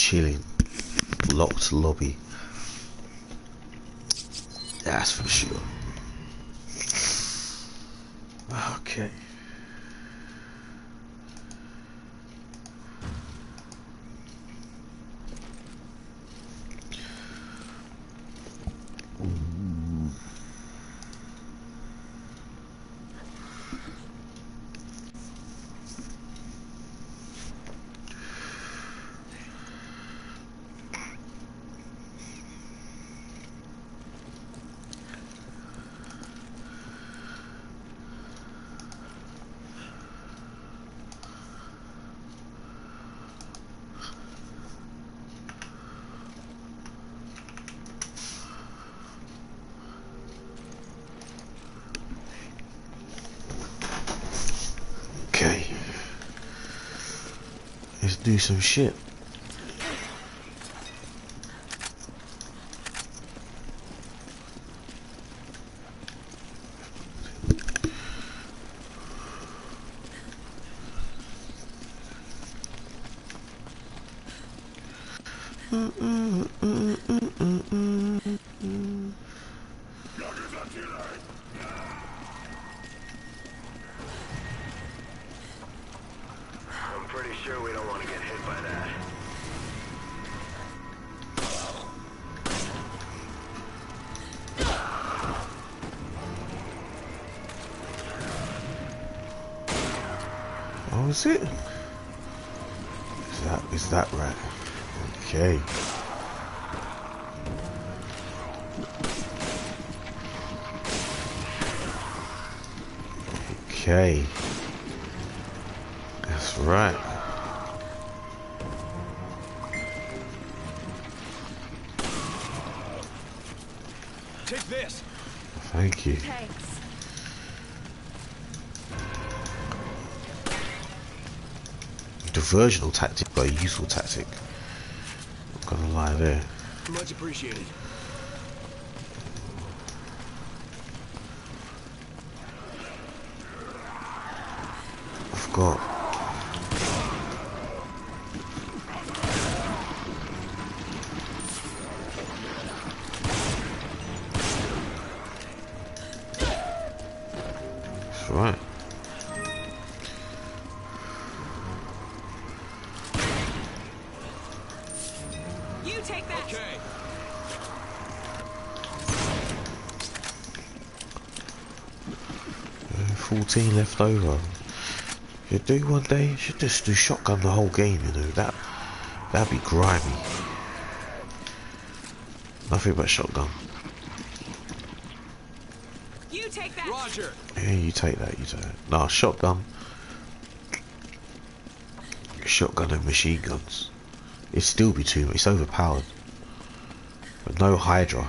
chilling. Locked lobby. That's for sure. Okay. Okay. Let's do some shit. I'm pretty sure we don't want to get hit by that. Oh, is it? Is that right? Okay. Okay. That's right. Take this. Thank you. Thanks. Diversional tactic, but a useful tactic. Not gonna lie there. Much appreciated. I forgot. That's right. You take that. Okay. 14 left over. You do one day, you should just do shotgun the whole game, you know, that'd be grimy. Nothing but shotgun. You take that. Roger. Yeah, you take that, you take that. Nah, shotgun. Shotgun and machine guns. It'd still be too much, it's overpowered. But no Hydra.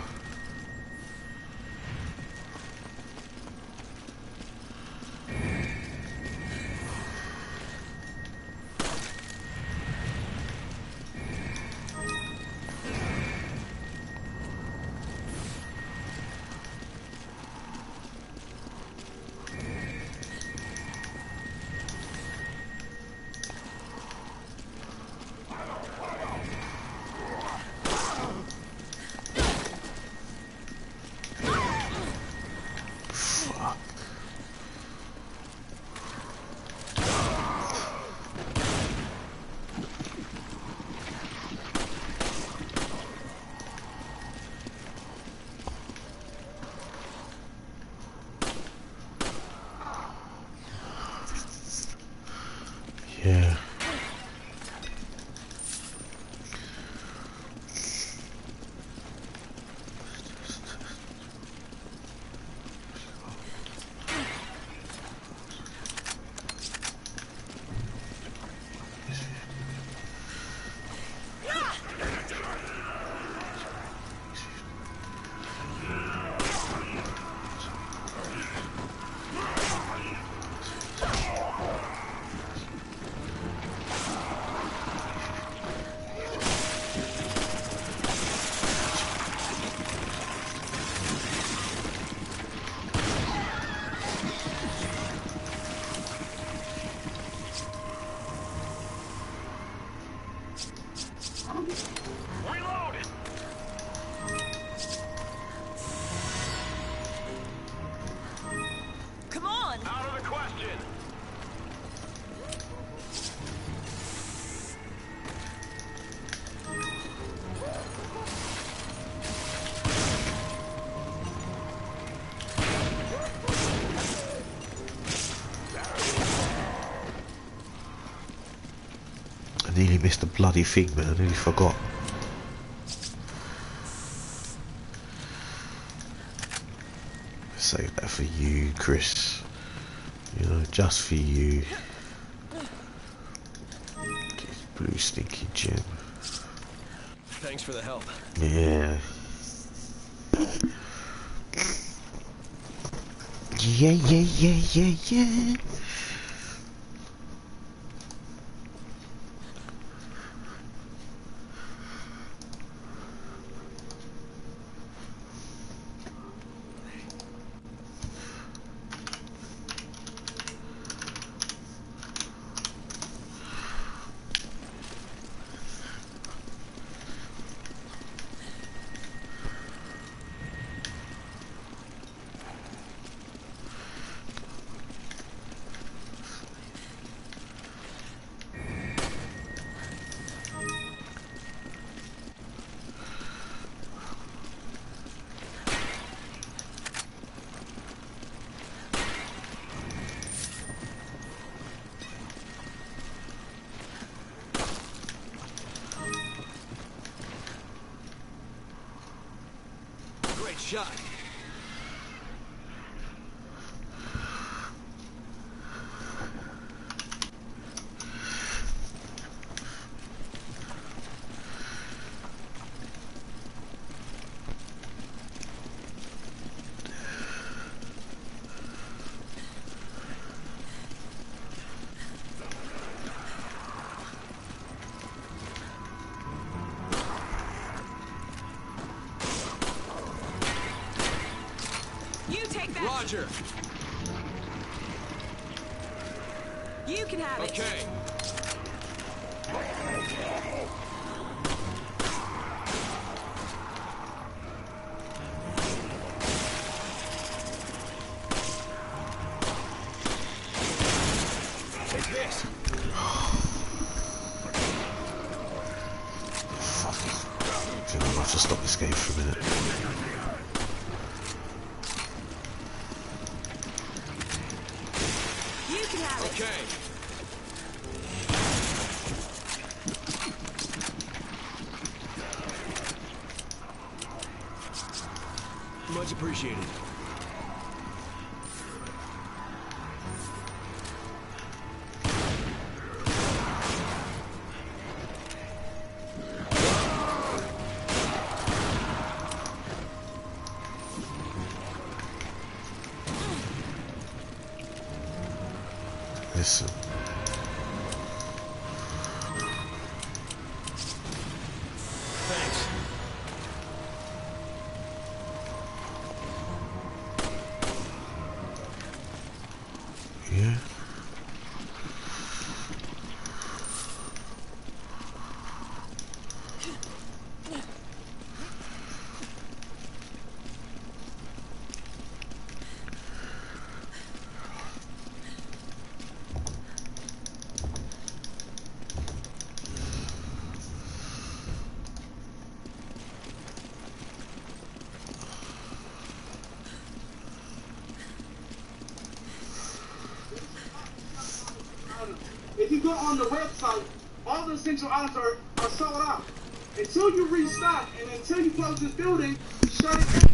nearly missed the bloody thing, man. I nearly forgot. Save that for you, Chris. You know, just for you. This blue stinky gem. Thanks for the help. Yeah. Yeah. Great shot. You take that. Roger. You can have it. Okay. Take this. Fuck. I feel like I have to stop this game for a minute. You can have it. Okay. Much appreciated. Listen. Thanks. Yeah. If you go on the website, all the essential items are sold out. Until you restock and until you close this building, shut it down.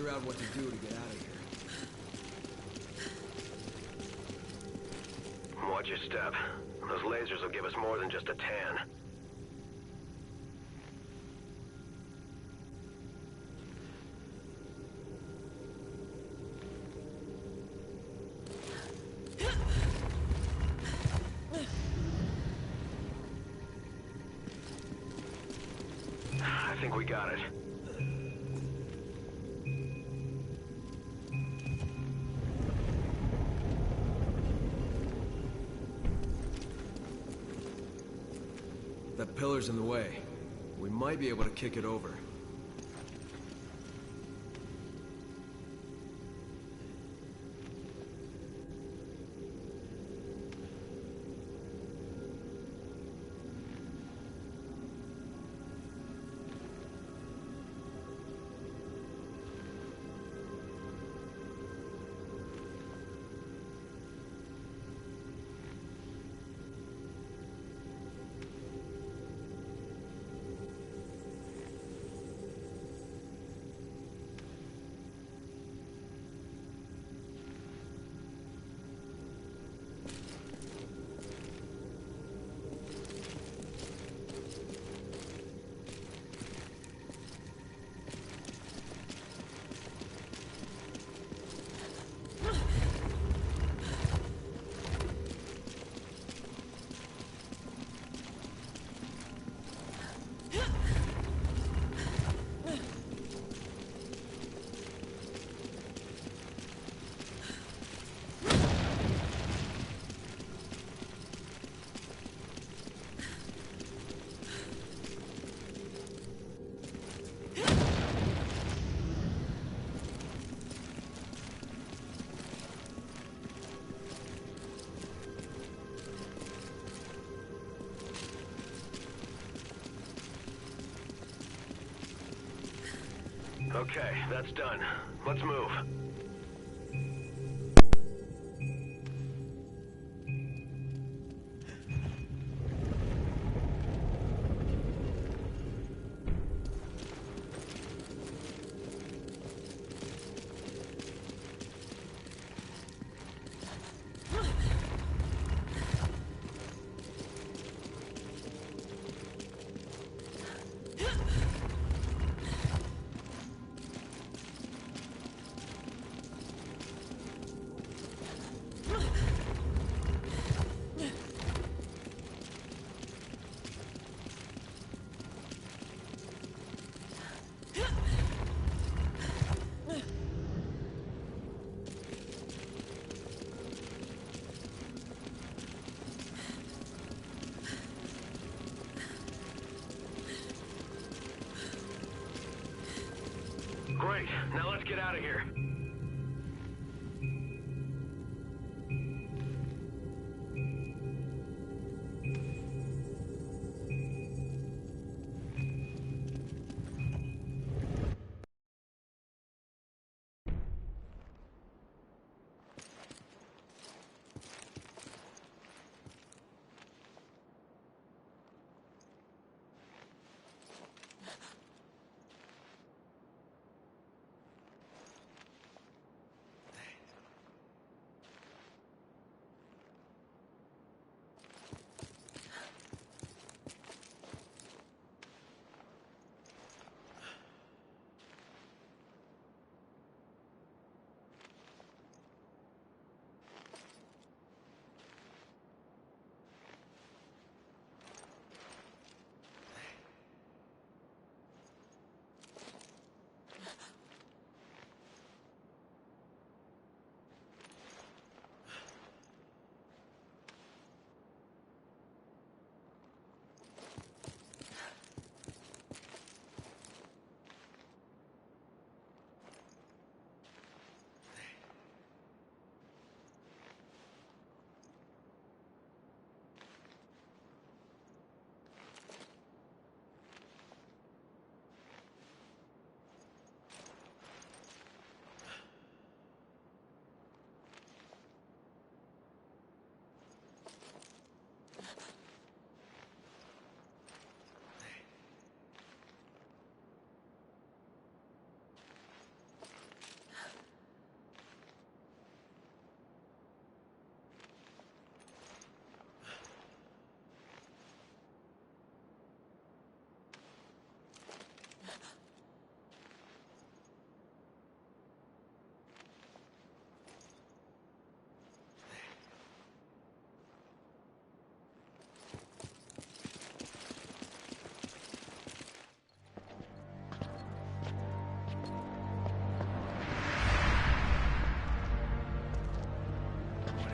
figure out what to do to get out of here. Watch your step. Those lasers will give us more than just a tan. I think we got it. That pillar's in the way. We might be able to kick it over. Okay, that's done. Let's move. Great. Now let's get out of here.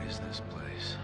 is this place?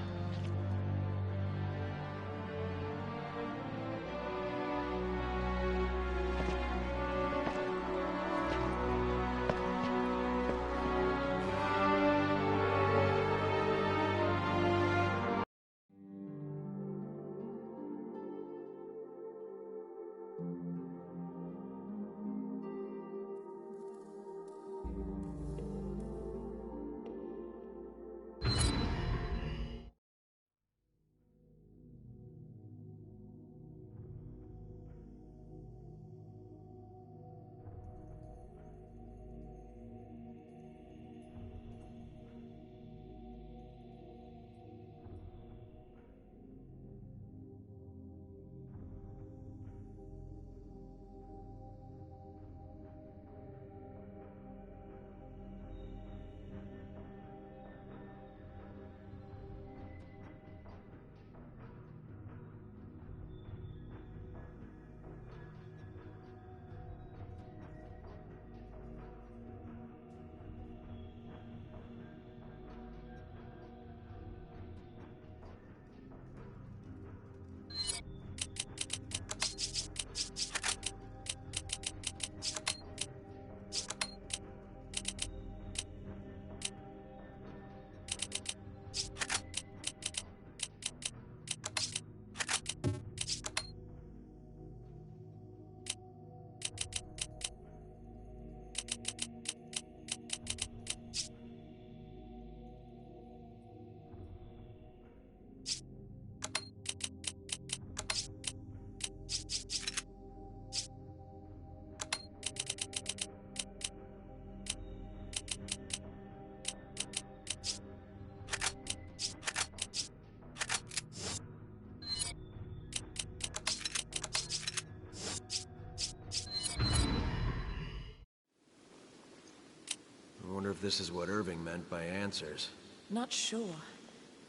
I wonder if this is what Irving meant by answers. Not sure,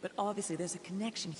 but obviously there's a connection.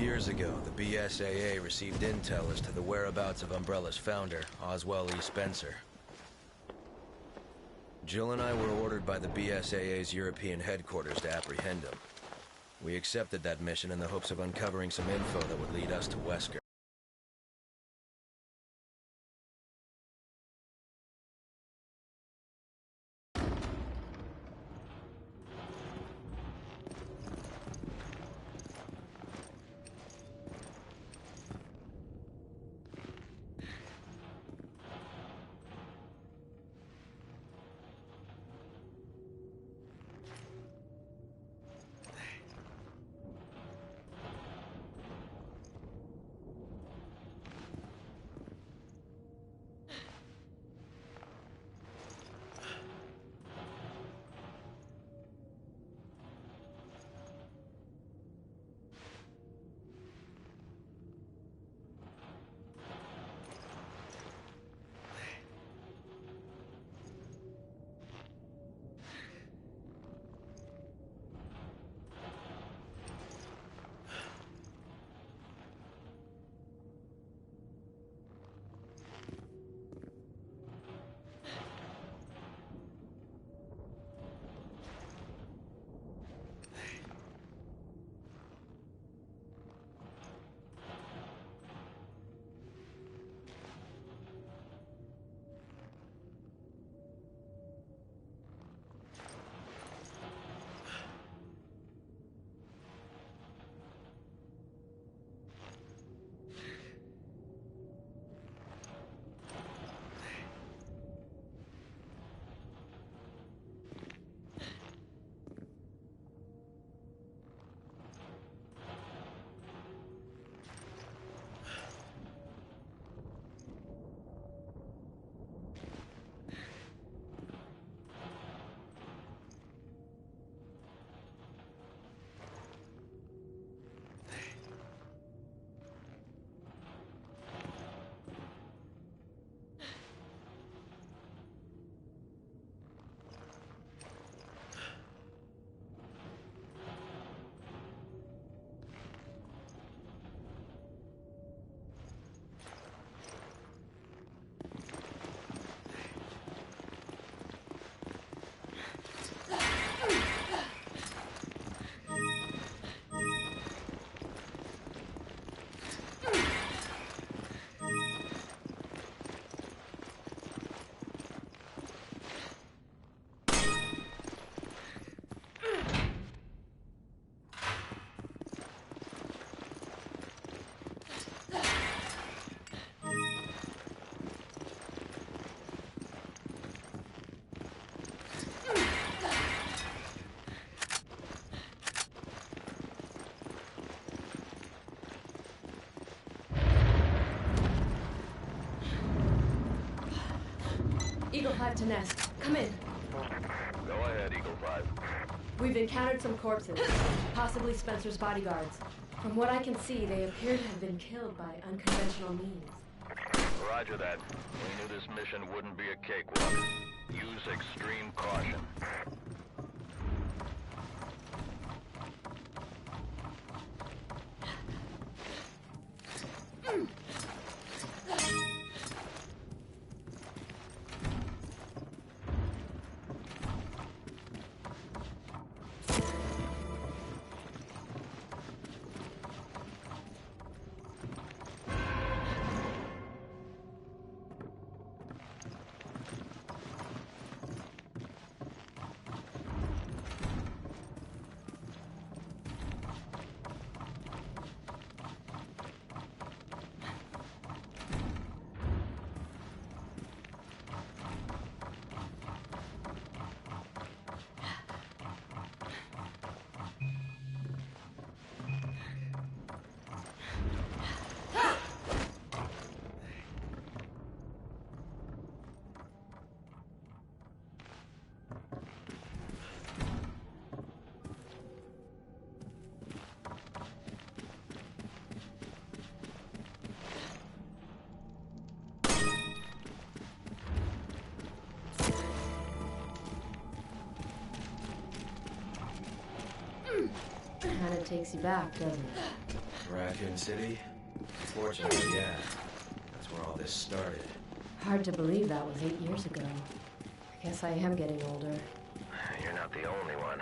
Years ago, the BSAA received intel as to the whereabouts of Umbrella's founder, Oswell E. Spencer. Jill and I were ordered by the BSAA's European headquarters to apprehend him. We accepted that mission in the hopes of uncovering some info that would lead us to Wesker. Eagle 5 to Nest. Come in. Go ahead, Eagle 5. We've encountered some corpses, possibly Spencer's bodyguards. From what I can see, they appear to have been killed by unconventional means. Roger that. We knew this mission wouldn't be a cakewalk. Use extreme caution. Kinda takes you back, doesn't it? Raccoon City? Fortunately, yeah. That's where all this started. Hard to believe that was 8 years ago. I guess I am getting older. You're not the only one.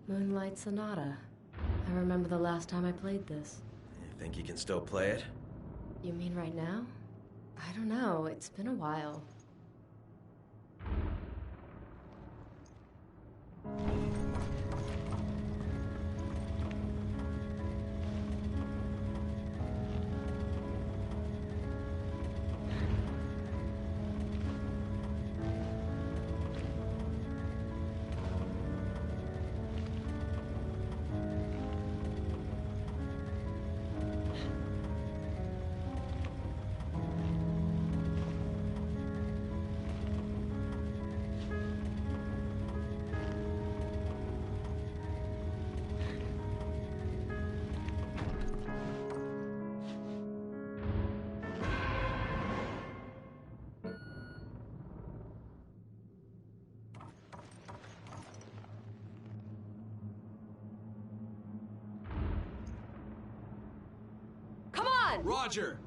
Moonlight Sonata. I remember the last time I played this. You think you can still play it? You mean right now? I don't know, it's been a while. Roger!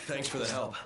Thanks for the help.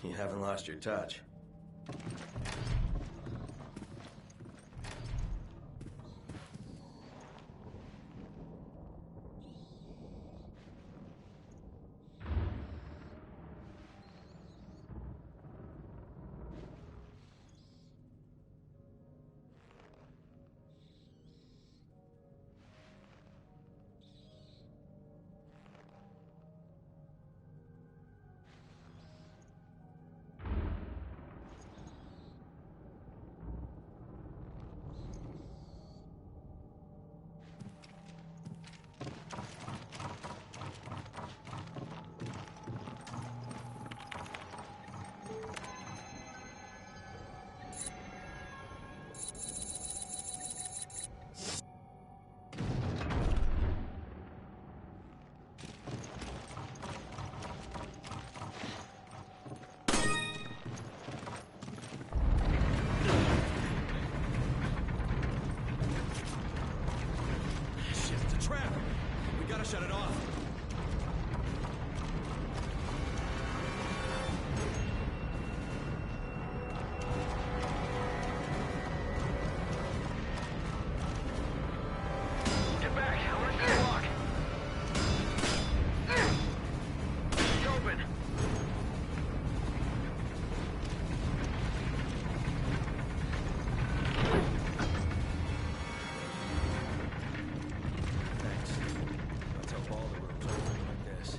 You haven't lost your touch. shut it off. Get back! I want to see the lock. It's open. Thanks. Let's hope all the rooms are like this.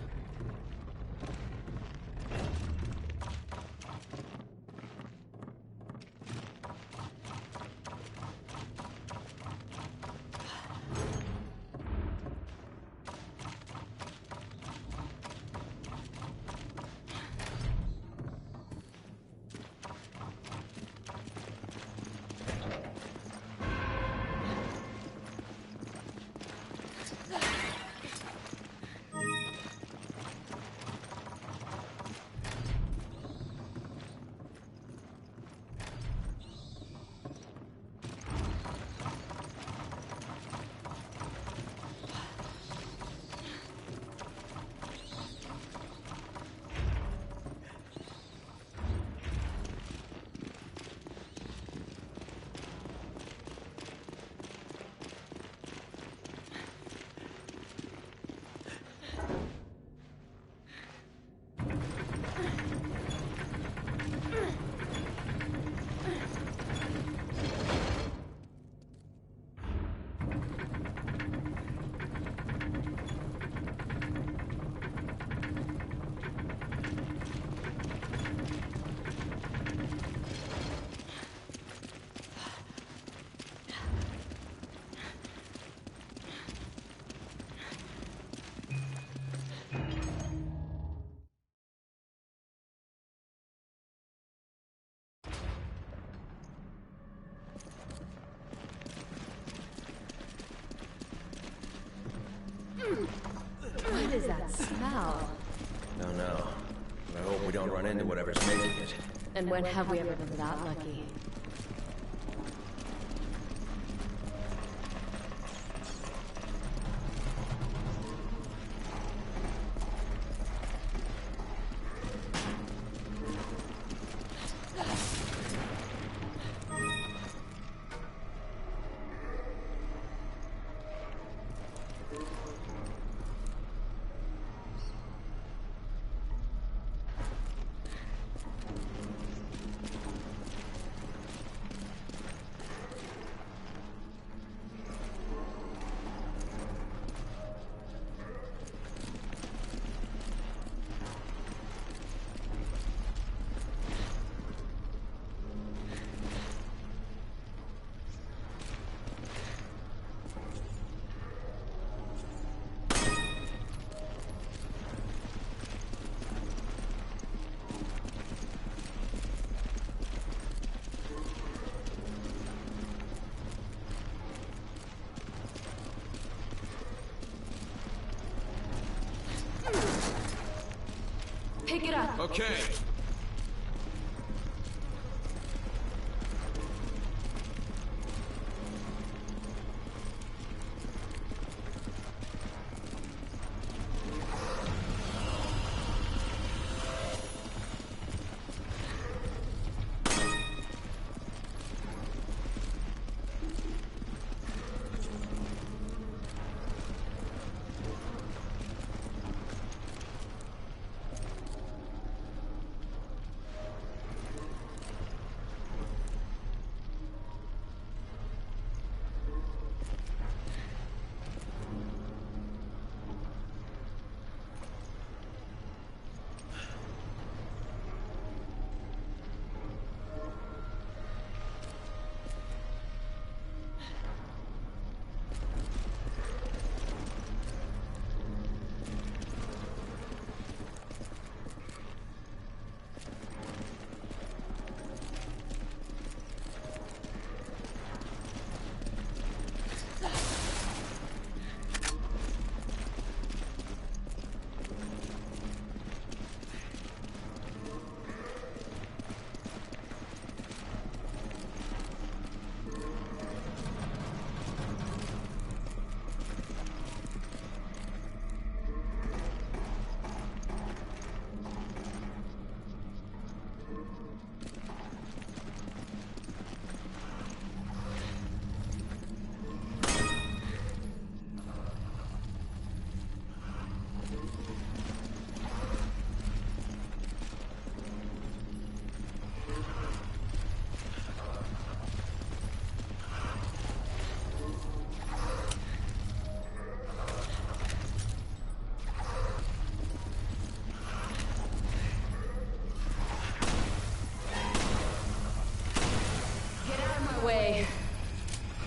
What is that smell? Don't know. But I hope we don't run into whatever's making it. And when have we ever been that lucky? Pick it up. Okay.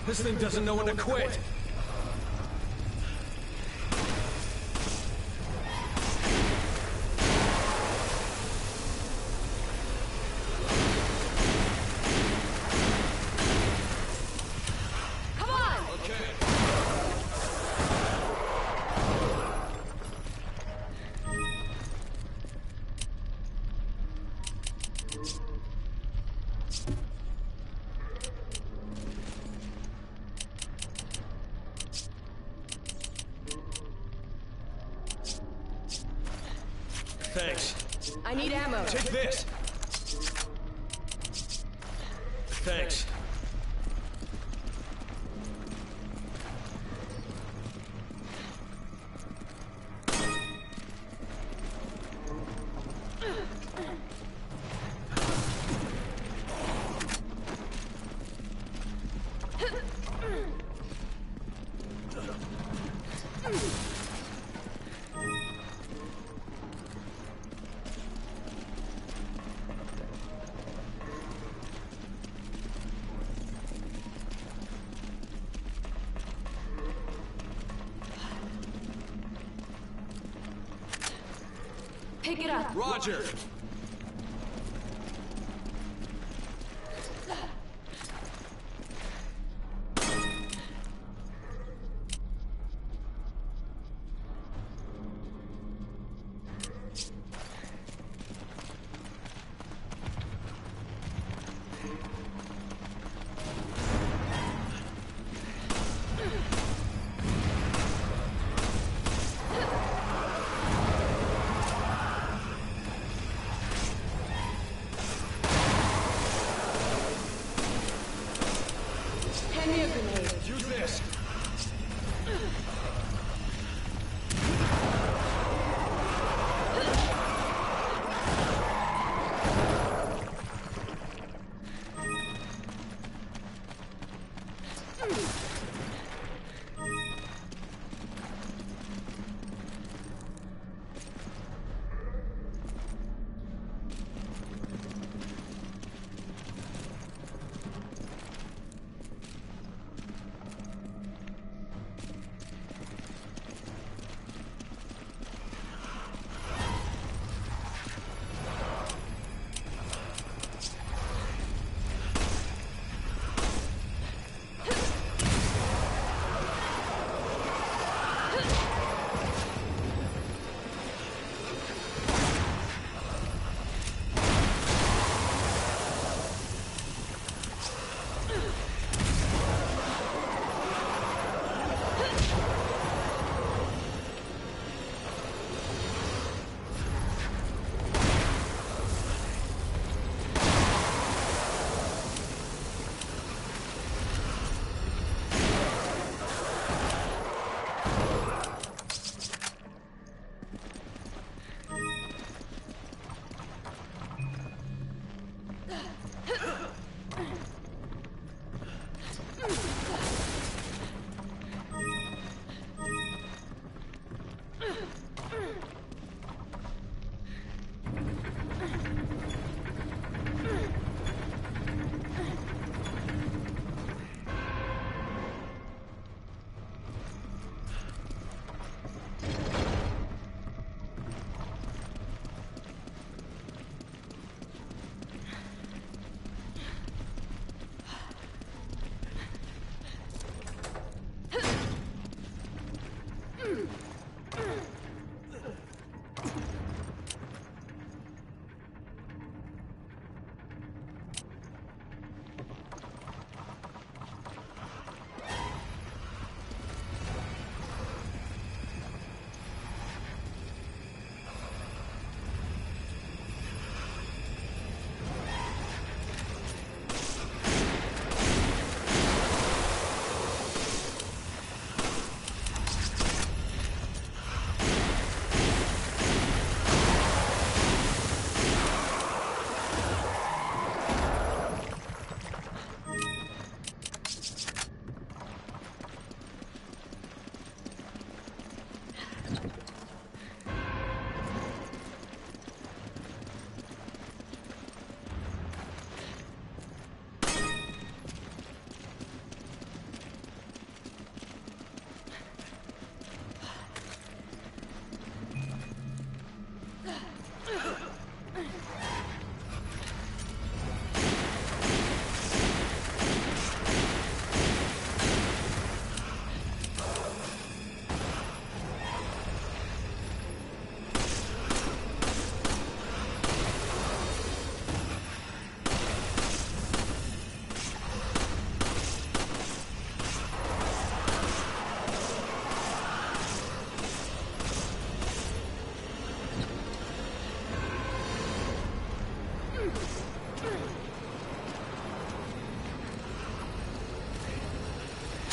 This thing doesn't know when to quit. Come on! Okay. Thanks. I need ammo. Take this. Thanks. Pick it up. Roger. Hand me a grenade. Use this.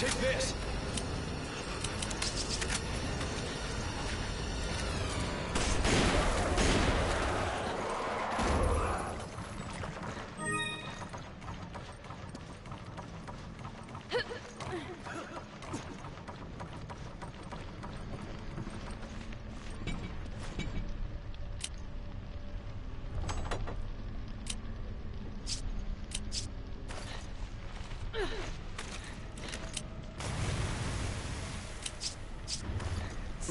Take this!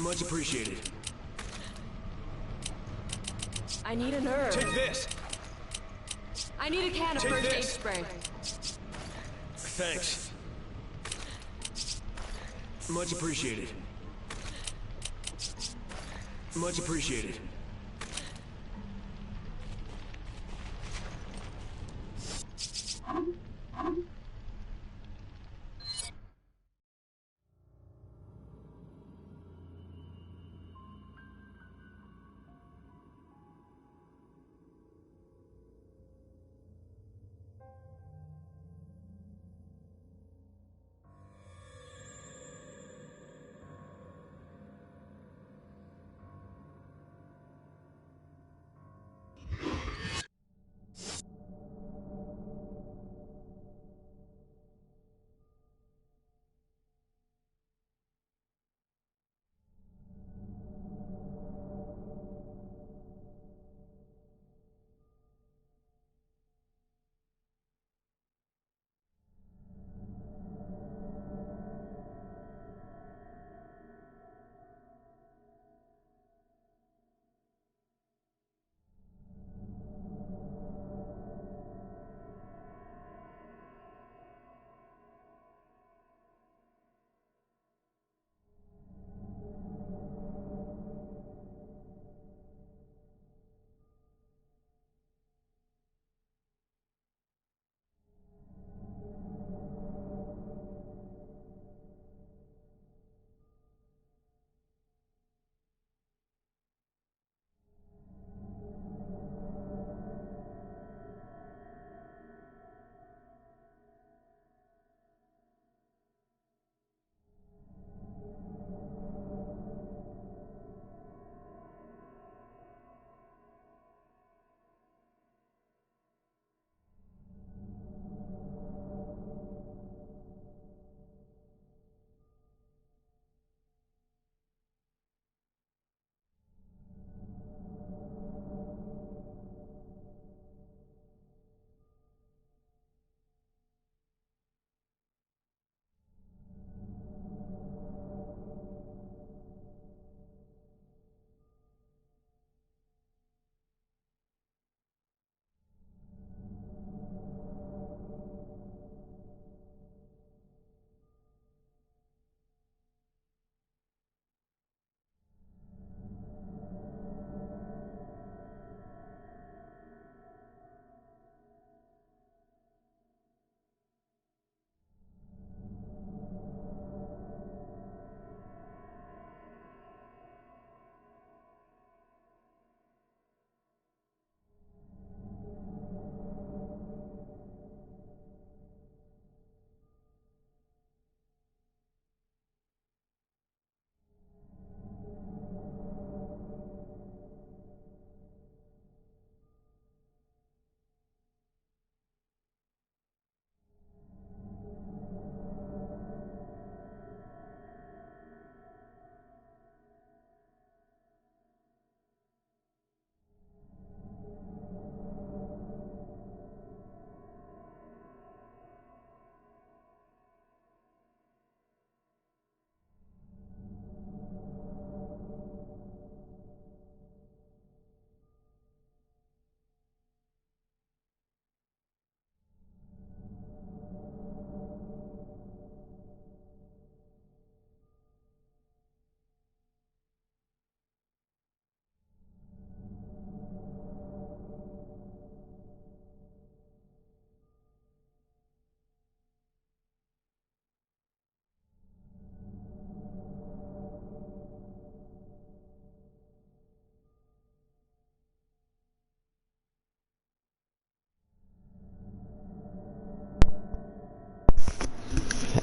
Much appreciated. I need a nerve. Take this! I need a can of Take first aid this. spray. Thanks. Much appreciated. Much appreciated.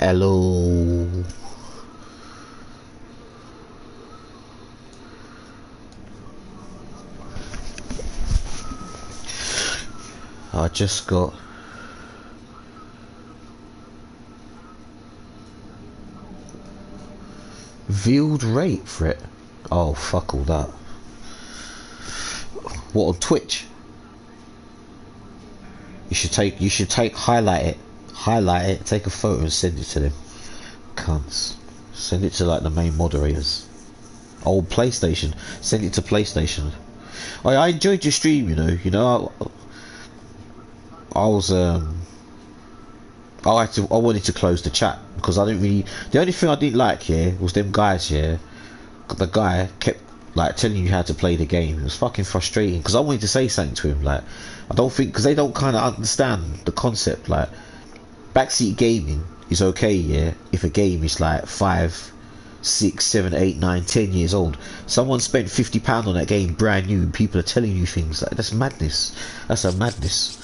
Hello. I just got veiled rape threat. Oh fuck all that. What, on Twitch? You should highlight it, take a photo and send it to them. Cunts. Send it to like the main moderators. Old PlayStation. Send it to PlayStation. I enjoyed your stream, you know, I was I wanted to close the chat because I didn't really, the only thing I didn't like here was them guys here. The guy kept like telling you how to play the game. It was fucking frustrating because I wanted to say something to him, like I don't think, because they don't kind of understand the concept. Like backseat gaming is okay, yeah, if a game is like 5, 6, 7, 8, 9, 10 years old. Someone spent £50 on that game brand new and people are telling you things like, that's madness. That's a madness.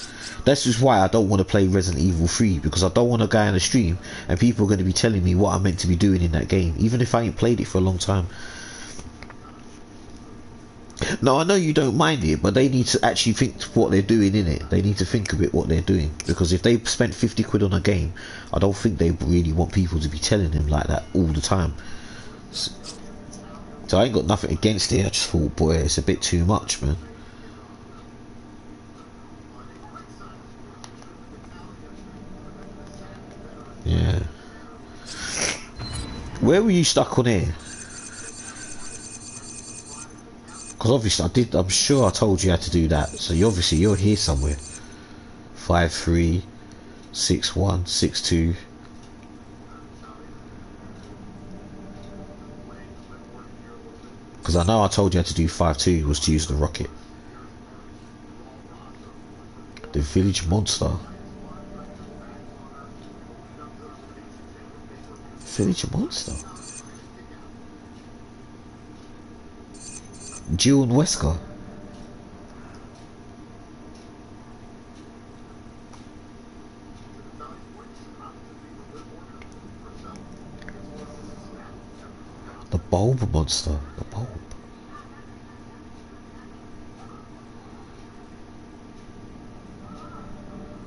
That's just why I don't want to play Resident Evil 3, because I don't want to go on a stream and people are going to be telling me what I'm meant to be doing in that game, even if I ain't played it for a long time. No, I know you don't mind it, but they need to actually think what they're doing in it. They need to think a bit what they're doing, because if they spent 50 quid on a game, I don't think they really want people to be telling them like that all the time. So I ain't got nothing against it. I just thought, boy, it's a bit too much, man. Yeah. Where were you stuck on here? Because obviously I'm sure I told you how to do that. So you're here somewhere. 536162. Because I know I told you how to do 52 was to use the rocket. The village monster. Village monster. Jill and Wesker. The bulb monster. The bulb.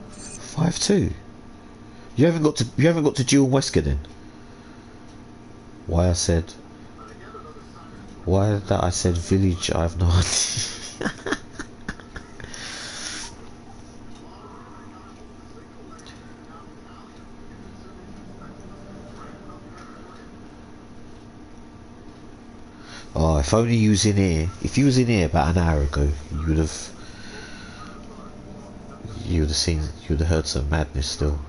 Five two. You haven't got to Jill and Wesker then. Why that I said village, I have no idea. Oh, if only you was in here. If you was in here about an hour ago, you would have heard some madness still.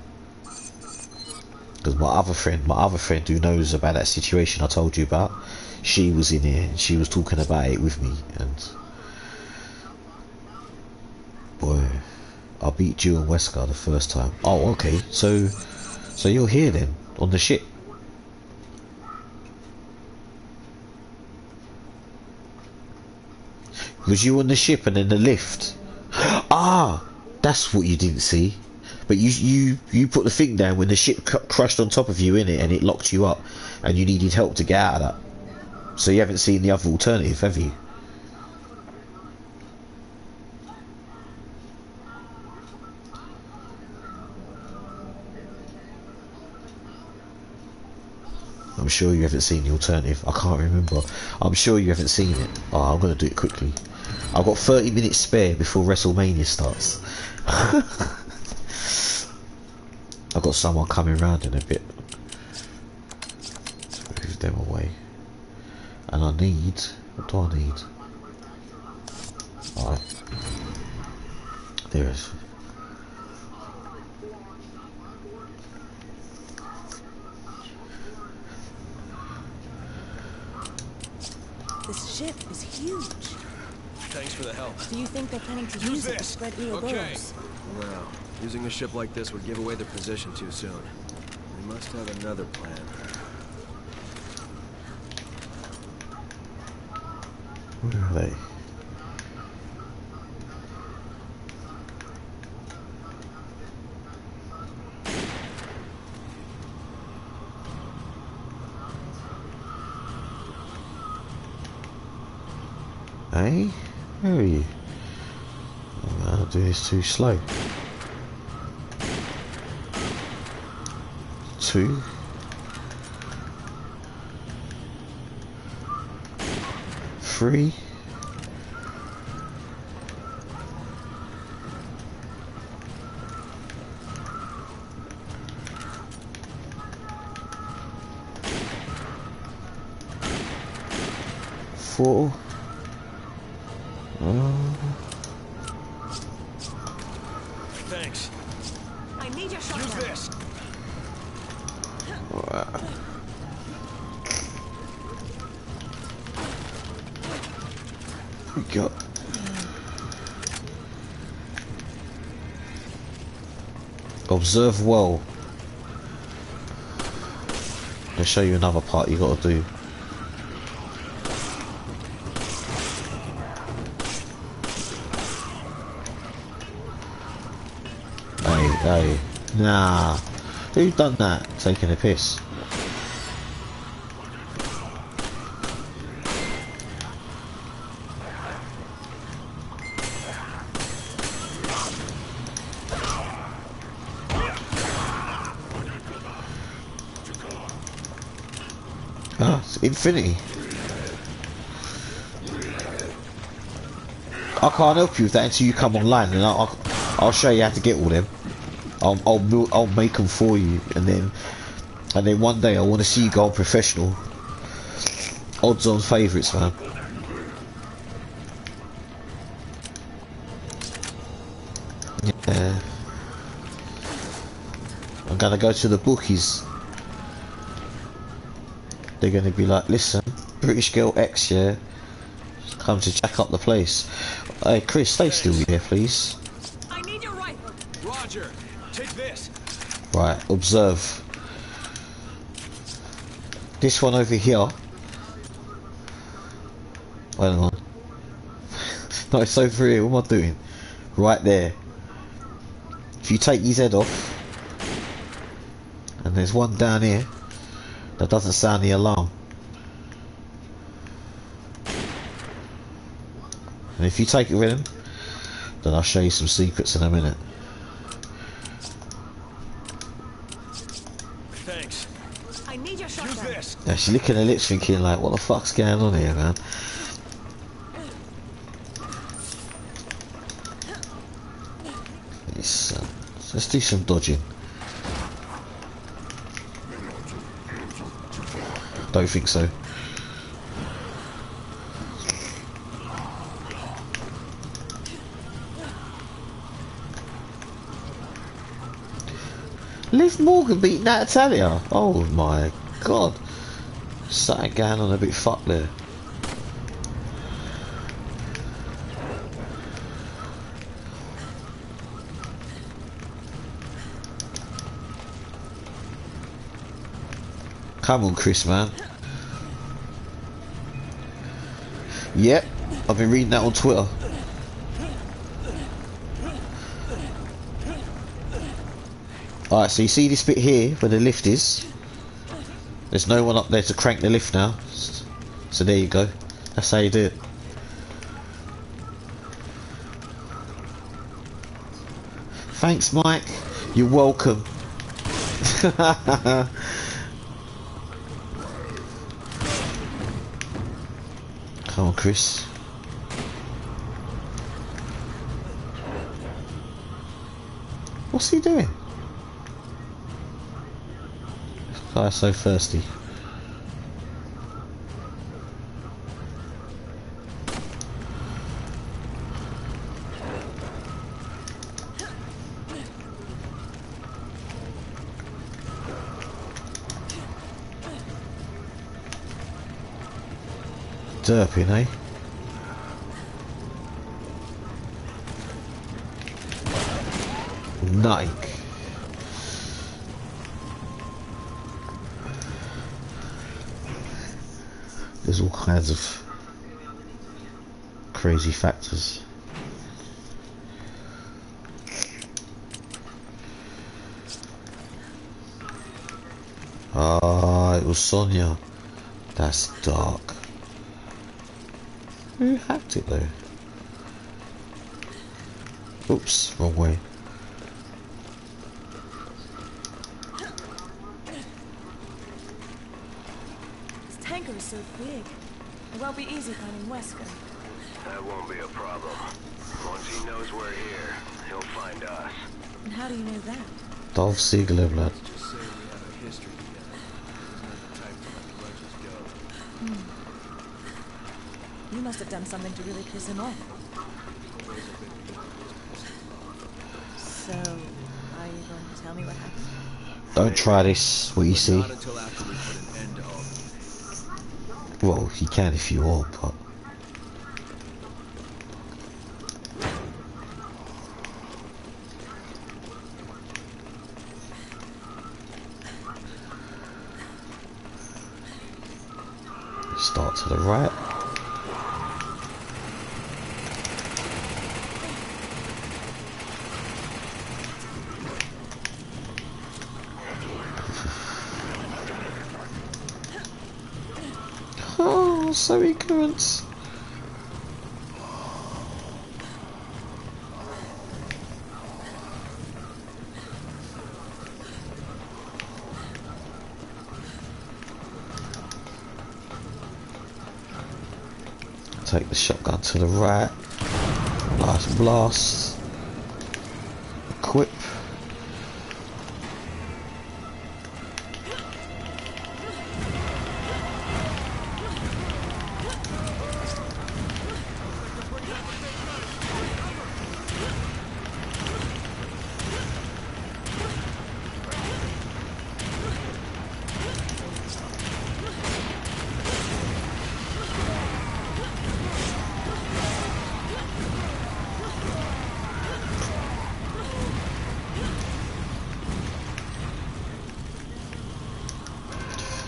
Because my other friend who knows about that situation I told you about, she was in here and she was talking about it with me, and boy, I beat Jill and Wesker the first time. Oh, okay, so you're here then, on the ship. Was you on the ship and then the lift? Ah, that's what you didn't see. But you put the thing down when the ship crushed on top of you, in it, and it locked you up, and you needed help to get out of that. So you haven't seen the other alternative, have you? I'm sure you haven't seen the alternative. I can't remember. I'm sure you haven't seen it. Oh, I'm going to do it quickly. I've got 30 minutes spare before WrestleMania starts. I've got someone coming round in a bit. Let's move them away. And I need... what do I need? Alright. There it is. This ship is huge. Thanks for the help. Do you think they're planning to use it to spread Ouroboros? Well, using a ship like this would give away their position too soon. We must have another plan. Where are they? Hey, where are you? Oh, man, I'm doing this too slow. 2. 3. 4. Thanks. I need your Use shotgun. this. We got. Observe well. I'll show you another part you got to do. Hey, nah. Who done that? Taking a piss. Ah, it's Infinity. I can't help you with that until you come online, and I'll show you how to get all them. I'll make them for you, and then one day I want to see you go on professional. Odds on favourites, man. Yeah. I'm gonna go to the bookies. They're gonna be like, listen, British Girl X, yeah, come to jack up the place. Hey, Chris, stay still here, please. I need your rifle. Roger. Take this. Right, observe. This one over here. Wait on. No, it's over here. What am I doing? Right there. If you take his head off, and there's one down here that doesn't sound the alarm. And if you take it with him, then I'll show you some secrets in a minute. Thanks. I need your Use shotgun. this. Yeah, she's licking her lips thinking like, what the fuck's going on here, man? Let's do some dodging. Don't think so. Liv Morgan beat Natalia. Oh my god. Something going on a bit fucked there. Come on, Chris, man. Yep, I've been reading that on Twitter. Alright, so you see this bit here where the lift is? There's no one up there to crank the lift now. So there you go. That's how you do it. Thanks, Mike. You're welcome. Come on, Chris. What's he doing? This guy's so thirsty. Derping, eh? Nike. There's all kinds of crazy factors. Ah, it was Sonia. That's dark. Who hacked it though? Oops, wrong way. This tanker is so big. It won't be easy finding Wesker. That won't be a problem. Once he knows we're here, he'll find us. And how do you know that? Dolph Ziggler, blood. Just say we have a history together. He's not the type to let grudges go. You must have done something to really piss him off. So, are you going to tell me what happened? Don't try this, what you see. Not until after we put an end to all this. Well, you can if you want, but... Start to the right. Oh, so ignorant. Take the shotgun to the right. Last blast. Equip.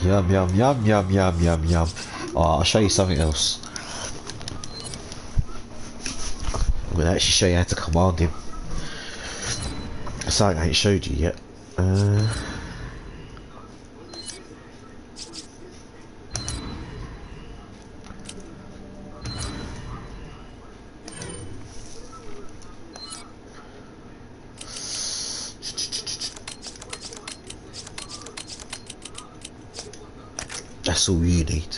Yum yum yum yum yum yum yum. Oh, I'll show you something else. I'm gonna actually show you how to command him. Something I ain't showed you yet. That's all you need.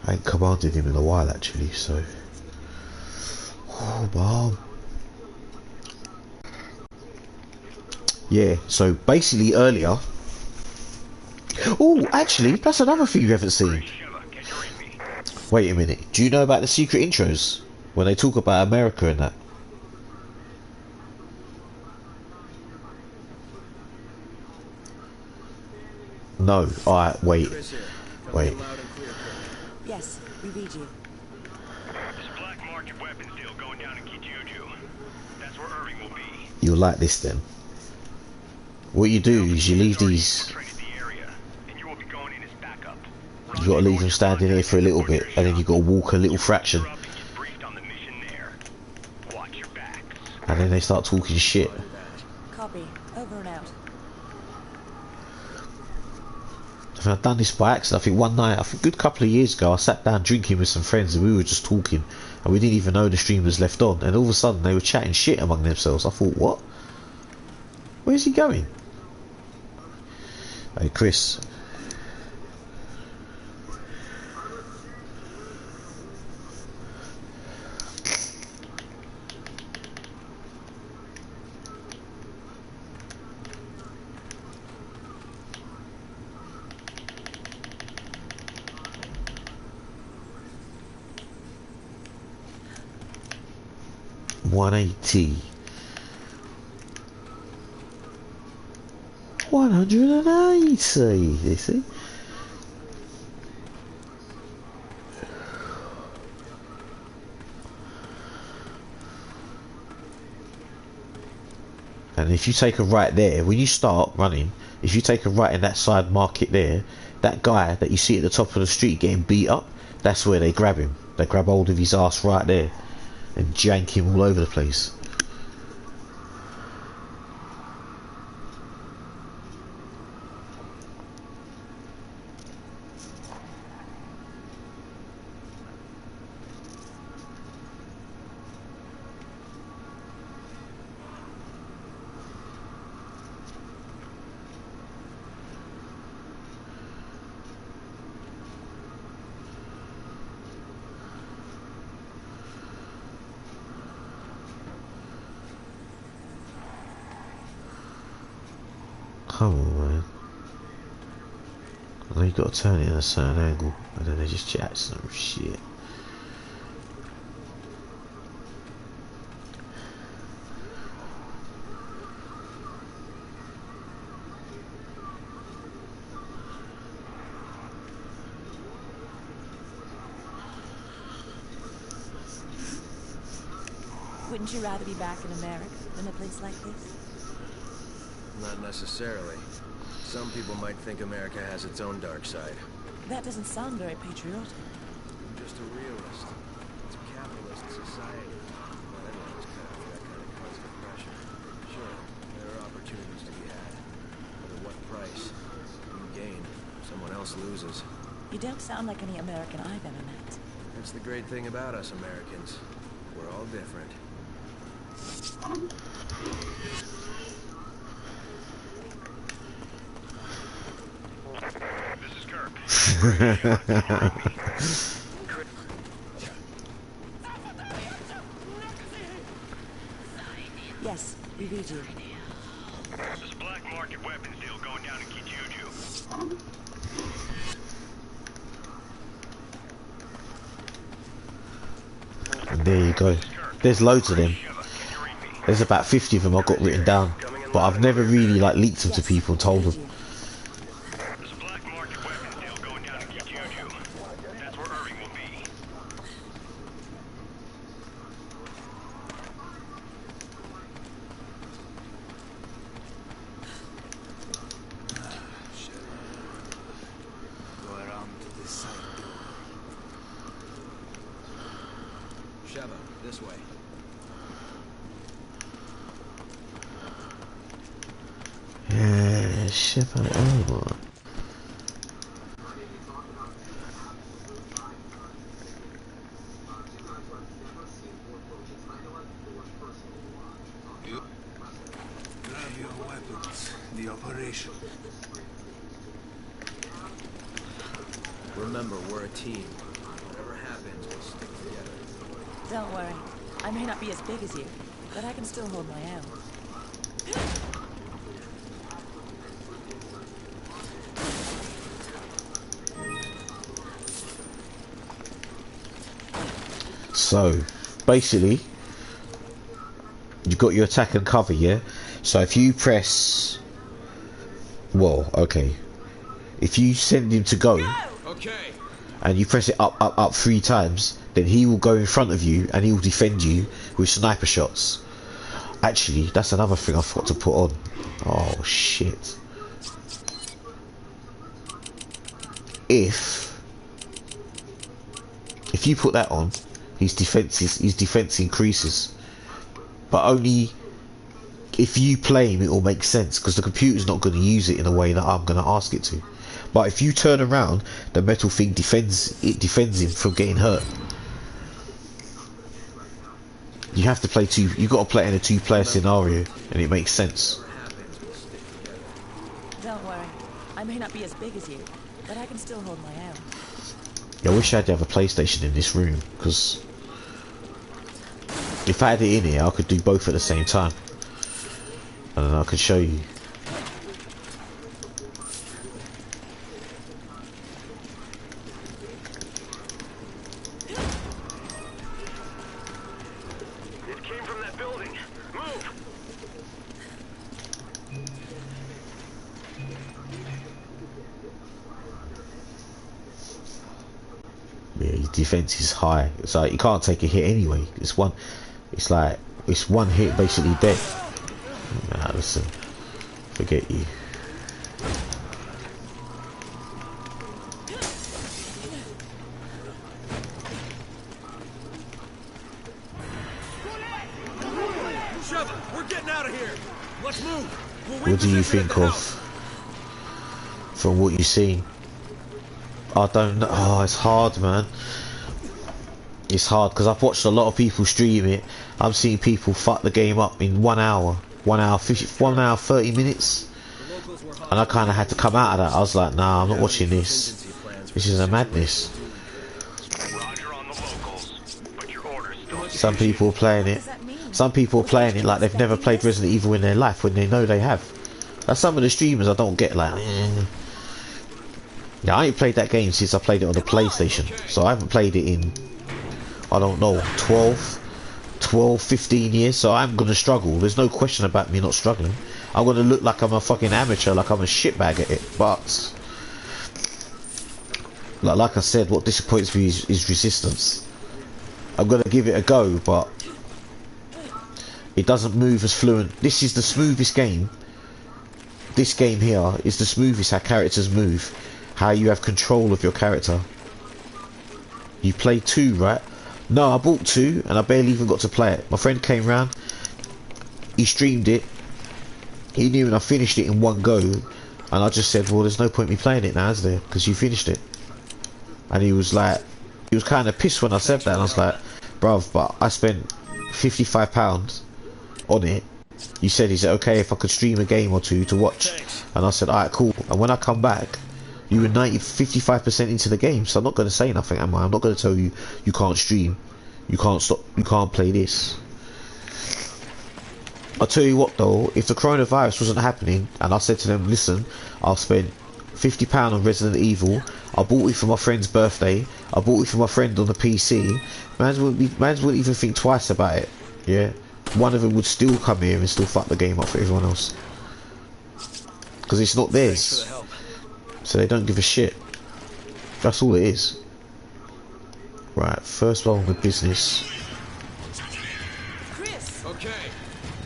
I ain't commanded him in a while actually, so... Oh, mom. Yeah, so basically earlier... Oh, actually, that's another thing you haven't seen. Wait a minute, do you know about the secret intros? When they talk about America and that? No, alright, wait. Wait. Yes, we read you. There's a black market weapons deal going down in Kijuju. That's where Irving will be. You'll like this then. What you do is you leave these... You gotta leave them standing here for a little bit, and then you gotta walk a little fraction. And then they start talking shit. Copy. Over and out. I think I've done this by accident. I think one night, I think a good couple of years ago, I sat down drinking with some friends and we were just talking, and we didn't even know the stream was left on, and all of a sudden they were chatting shit among themselves. I thought, what? Where's he going? Hey Chris. $180. 180, you see? And if you take a right there, when you start running, if you take a right in that side market there, that guy that you see at the top of the street getting beat up, that's where they grab him. They grab hold of his ass right there and jank him all over the place. Come on, man. I know you gotta turn it in a certain angle, and then they just chat some shit. Wouldn't you rather be back in America than a place like this? Not necessarily. Some people might think America has its own dark side. That doesn't sound very patriotic. I'm just a realist. It's a capitalist society. Not everyone's cut out for that kind of constant pressure. Sure, there are opportunities to be had. But at what price? You gain, someone else loses. You don't sound like any American I've ever met. That's the great thing about us Americans. We're all different. This is Kirk. Yes, we read you. There's a black market weapons deal going down in Kijuju. And there you go. There's loads of them. There's about 50 of them I've got written down, but I've never really like leaked them to people and told them. There's a black market weapons deal going down in Kijuju. That's where Irving will be. Go around to this side. Sheva, this way. Yeah, shit on over. Grab your weapons. The operation. Remember, we're a team. Whatever happens, we'll stick together. Don't worry. I may not be as big as you, but I can still hold my own. So, basically, you've got your attack and cover, yeah? So if you press... Well, okay. If you send him to go, Okay. and you press it up 3 times, then he will go in front of you, and he will defend you with sniper shots. Actually, that's another thing I forgot to put on. Oh, shit. If you put that on, his defense increases, but only if you play him it will make sense, because the computer's not going to use it in a way that I'm going to ask it to. But if you turn around, the metal thing defends him from getting hurt. You have to play two. You got to play in a 2-player scenario, and it makes sense. Don't worry. I may not be as big as you, but I can still hold my own. Yeah, I wish I had to have a PlayStation in this room, because if I had it in here, I could do both at the same time, and then I could show you. It came from that building. Move! Yeah, his defense is high. It's like you can't take a hit anyway. It's one hit basically dead. Nah, listen, forget you. Sheva, we're getting out of here. Let's move. What do you think of from what you've seen? I don't know. Oh, it's hard, man. It's hard because I've watched a lot of people stream it. I'm seeing people fuck the game up in 1 hour, 1 hour 30 minutes, and I kind of had to come out of that. I was like, nah, I'm not watching this. This is a madness. Roger on the locals, but your orders still. Some people are playing it. Some people are playing it like they've never played Resident Evil in their life when they know they have. That's some of the streamers I don't get, like, Yeah, I ain't played that game since I played it on the PlayStation. So I haven't played it in, I don't know, 12, 15 years. So I'm gonna struggle. There's no question about me not struggling. I'm gonna look like I'm a fucking amateur, like I'm a shitbag at it. But like I said, what disappoints me is Resistance. I'm gonna give it a go, but it doesn't move as fluent. This is the smoothest game. This game here is the smoothest how characters move, how you have control of your character. You play 2, right? No, I bought 2 and I barely even got to play it. My friend came round, he streamed it, he knew and I finished it in one go, and I just said, well, there's no point me playing it now, is there? Because you finished it. And he was like, he was kind of pissed when I said that, and I was like, bruv, but I spent £55 on it. You said, is it okay if I could stream a game or 2 to watch? And I said, alright, cool. And when I come back, you were 55% into the game, so I'm not going to say nothing, am I? I'm not going to tell you, you can't stream, you can't stop, you can't play this. I'll tell you what though, if the coronavirus wasn't happening, and I said to them, listen, I'll spend £50 on Resident Evil, I bought it for my friend's birthday, I bought it for my friend on the PC, mans wouldn't even think twice about it, yeah? One of them would still come here and still fuck the game up for everyone else. Because it's not theirs. So they don't give a shit. That's all it is. Right, first one with business. Chris! Okay.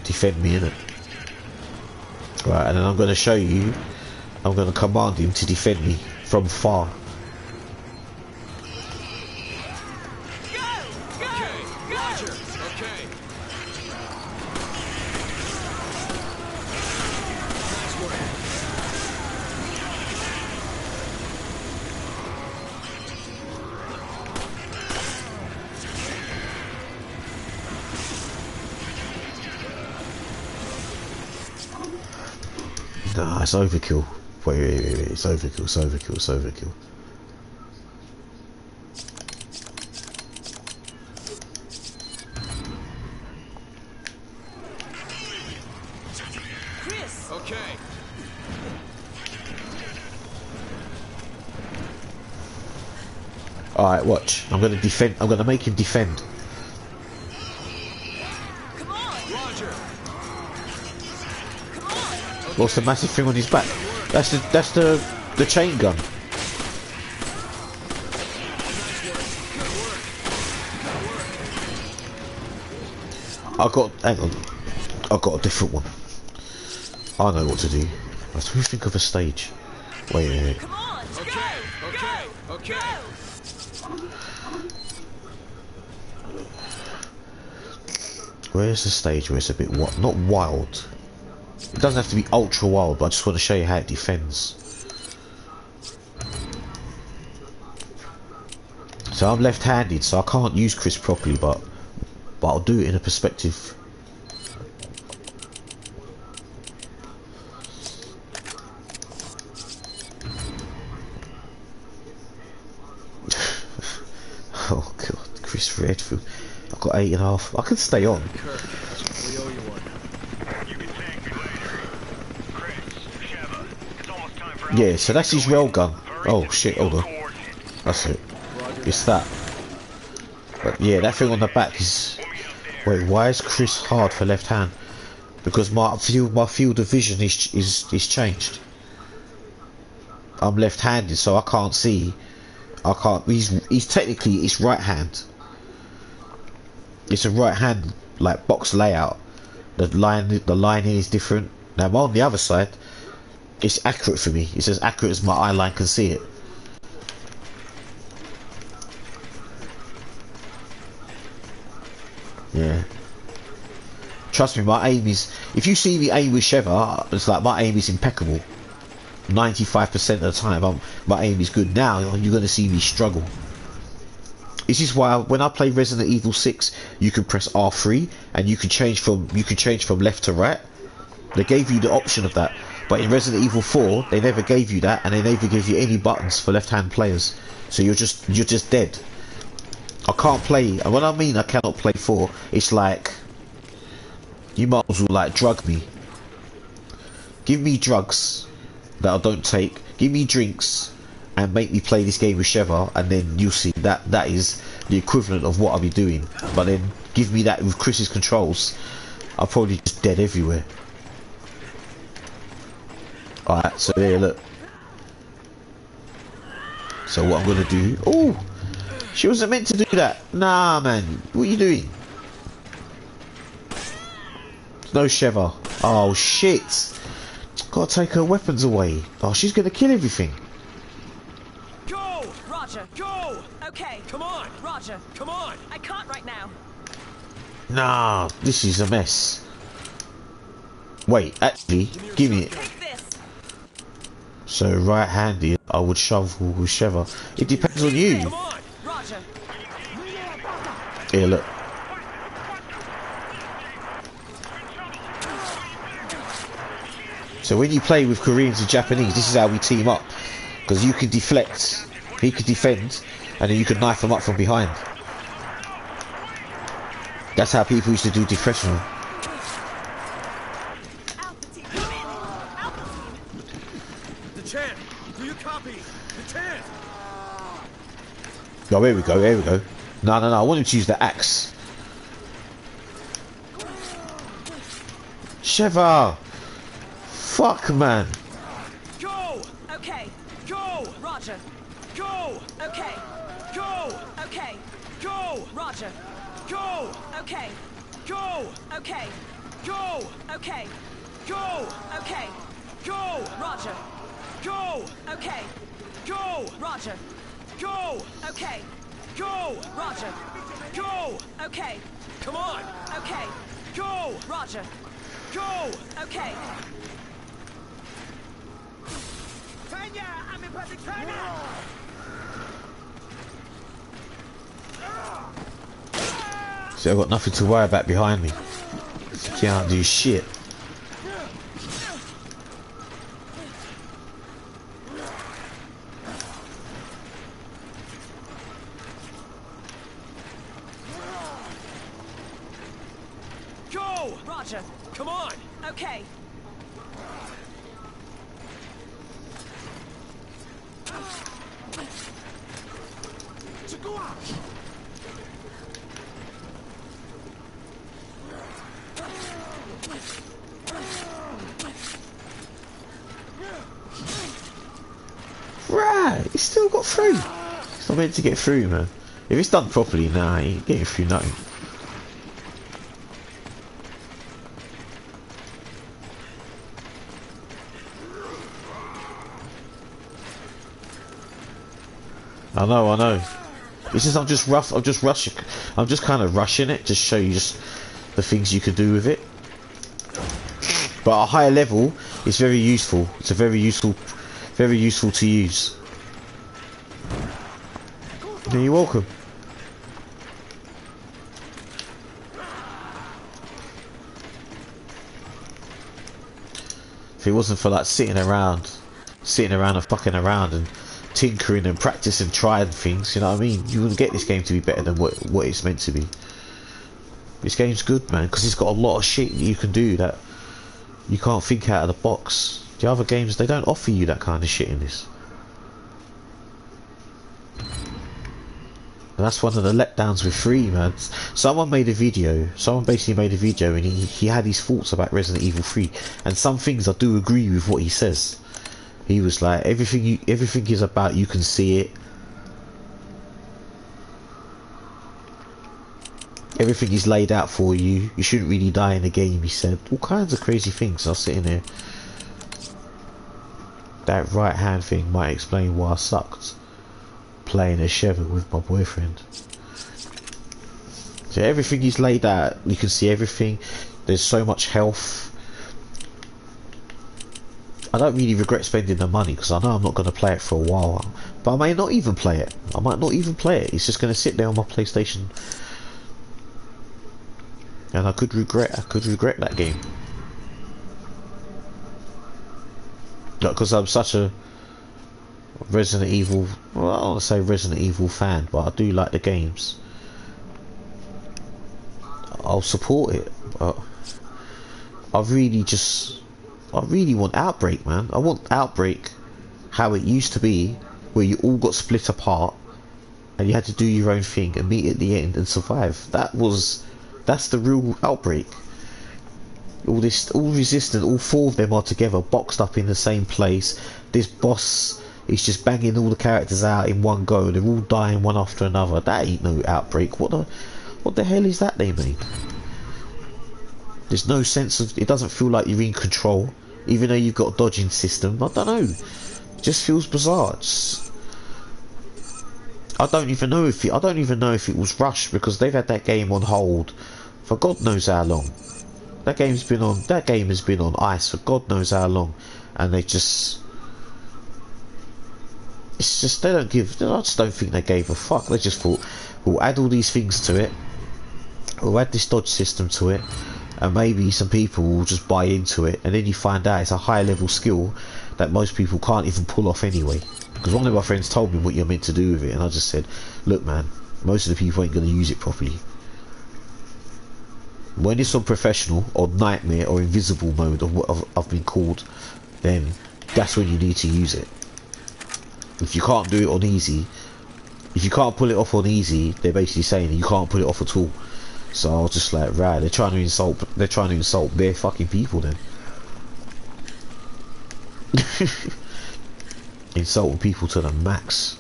Defend me, innit? Right, and then I'm going to show you, I'm going to command him to defend me from far. Nah, it's overkill. Wait, it's overkill, it's overkill, it's overkill. Chris! Okay. Alright, watch. I'm gonna defend, I'm gonna make him defend. Come on! Roger. What's the massive thing on his back? That's the chain gun. Hang on. I got a different one. I know what to do. Let me think of a stage. Wait. Come on! Okay. Where's the stage where it's a bit not wild? It doesn't have to be ultra wild, but I just want to show you how it defends. So I'm left-handed, so I can't use Chris properly, but I'll do it in a perspective. Oh god, Chris Redfield. I've got 8.5. I can stay on. We owe you one. Yeah, so that's his railgun. Oh shit, hold on. That's it. It's that. But yeah, that thing on the back is... Wait, why is Chris hard for left hand? Because my field of vision is changed. I'm left-handed, so I can't see. I can't. He's technically it's right hand. It's a right hand like box layout. The line here is different. Now I'm on the other side. It's accurate for me. It's as accurate as my eye line can see it. Yeah. Trust me, my aim is... If you see me aim with Sheva, it's like my aim is impeccable. 95% of the time, my aim is good. Now, you're going to see me struggle. This is why when I play Resident Evil 6, you can press R3 and you can change from left to right. They gave you the option of that. But in Resident Evil 4, they never gave you that, and they never gave you any buttons for left-hand players. So you're just dead. I can't play, and when I mean I cannot play 4, it's like you might as well like drug me. Give me drugs that I don't take. Give me drinks and make me play this game with Sheva, and then you'll see that is the equivalent of what I'll be doing. But then give me that with Chris's controls, I'll probably just dead everywhere. Alright, so there, look. So what I'm gonna do... Oh! She wasn't meant to do that. Nah, man. What are you doing? No Sheva. Oh, shit. Gotta take her weapons away. Oh, she's gonna kill everything. Go! Roger. Go! Okay. Come on! Roger. Come on! I can't right now. Nah, this is a mess. Wait, actually, give me it. Take this. So right-handed, I would shovel with Sheva. It depends on you. Come on! Roger. Here, look. So when you play with Koreans and Japanese, this is how we team up. Because you can deflect, he could defend, and then you can knife them up from behind. That's how people used to do deflection. Alpha team. Alpha team. The champ! Do you copy? The champ! Oh, here we go, here we go. No, I want him to use the axe. Sheva! Fuck, man. Go! Okay. Go! Roger. Go! Okay. Go! Okay. Go! Roger. Go! Okay. Go! Okay. Go! Okay. Go! Okay. Go! Roger. Go! Okay. Go! Roger. Go! Okay. Go! Roger. Go! Okay. Come on! Okay. Go! Roger. Go! Okay. See, I've got nothing to worry about behind me. Can't do shit. Go! Roger. Come on! Okay. Right, it's still got through. It's not meant to get through, man. If it's done properly, nah, he ain't getting through nothing. I know. It's just I'm just kind of rushing it to show you just the things you could do with it. But at a higher level, it's very useful. It's a very useful to use. Yeah, you're welcome. If it wasn't for like sitting around and fucking around and tinkering and practicing, trying things, you know what I mean, you wouldn't get this game to be better than what it's meant to be. This game's good, man, because it's got a lot of shit that you can do that you can't think out of the box. The other games, they don't offer you that kind of shit in this. And that's one of the letdowns with 3, man. Someone basically made a video and he had his thoughts about Resident Evil 3, and some things I do agree with what he says. He was like, everything is about, you can see it. Everything is laid out for you. You shouldn't really die in the game, he said. All kinds of crazy things. I was sitting there. That right hand thing might explain why I sucked playing a Sheva with my boyfriend. So everything is laid out. You can see everything. There's so much health. I don't really regret spending the money because I know I'm not going to play it for a while. But I may not even play it. I might not even play it. It's just going to sit there on my PlayStation. And I could regret that game. Not because I'm such a Resident Evil, well, I don't want to say Resident Evil fan, but I do like the games. I'll support it, but I really just I really want Outbreak, man. I want Outbreak how it used to be, where you all got split apart and you had to do your own thing and meet at the end and survive. That's the real Outbreak. All Resistance, all 4 of them are together, boxed up in the same place. This boss is just banging all the characters out in one go. They're all dying one after another. That ain't no Outbreak. What the hell is that they made? There's no sense of, it doesn't feel like you're in control, even though you've got a dodging system. I don't know. It just feels bizarre. I don't even know if it was rushed, because they've had that game on hold for God knows how long. That game has been on ice for God knows how long, and they just, it's just, I just don't think they gave a fuck. They just thought, we'll add all these things to it, we'll add this dodge system to it, and maybe some people will just buy into it, and then you find out it's a high level skill that most people can't even pull off anyway. Because one of my friends told me what you're meant to do with it, and I just said, look man, most of the people ain't going to use it properly. When it's on professional or nightmare or invisible mode, or what I've been called, then that's when you need to use it. If you can't do it on easy, if you can't pull it off on easy, they're basically saying that you can't pull it off at all. So I was just like, right, they're trying to insult bare fucking people then. Insulting people to the max.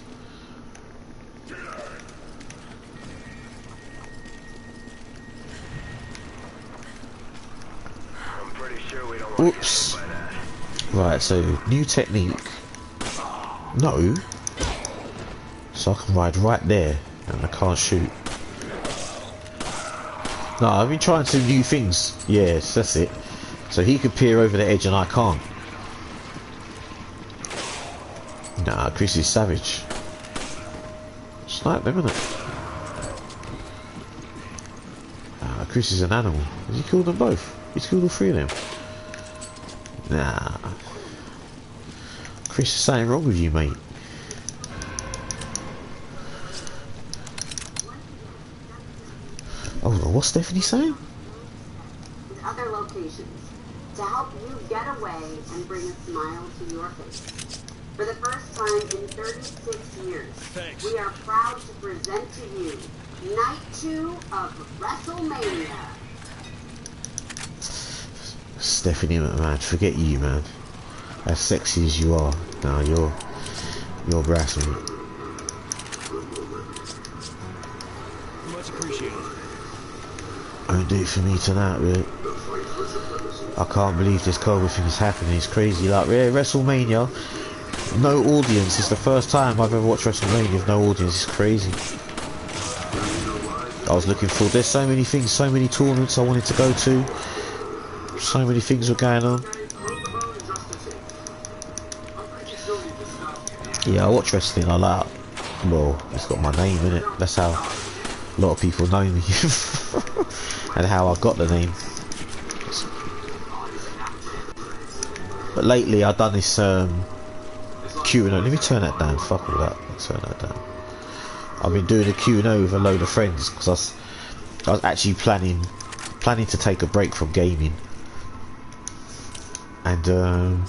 Oops. Right, so new technique. No. So I can ride right there and I can't shoot. No, I've been trying some new things. Yes, that's it. So he could peer over the edge and I can't. Nah, Chris is savage. Snipe them, innit? Chris is an animal. Has he killed them both? He's killed all 3 of them. Nah. Chris, there's something wrong with you, mate. Oh, what's Stephanie saying? Other locations to help you get away and bring a smile to your face. For the first time in 36 years, we are proud to present to you Night 2 of WrestleMania. Stephanie McMahon, forget you, man. As sexy as you are, now you're harassing me. Much appreciated. Don't do it for me tonight, really. I can't believe this COVID thing is happening. It's crazy. Like, yeah, WrestleMania, no audience. It's the first time I've ever watched WrestleMania with no audience. It's crazy. I was looking for. There's so many things, so many tournaments I wanted to go to. So many things were going on. Yeah, I watch wrestling. I like. Well, it's got my name in it. That's how a lot of people know me, and how I got the name. But lately, I've done this Q&A. Let me turn that down. Fuck all that. Let's turn that down. I've been doing a Q&A with a load of friends because I was actually planning to take a break from gaming. And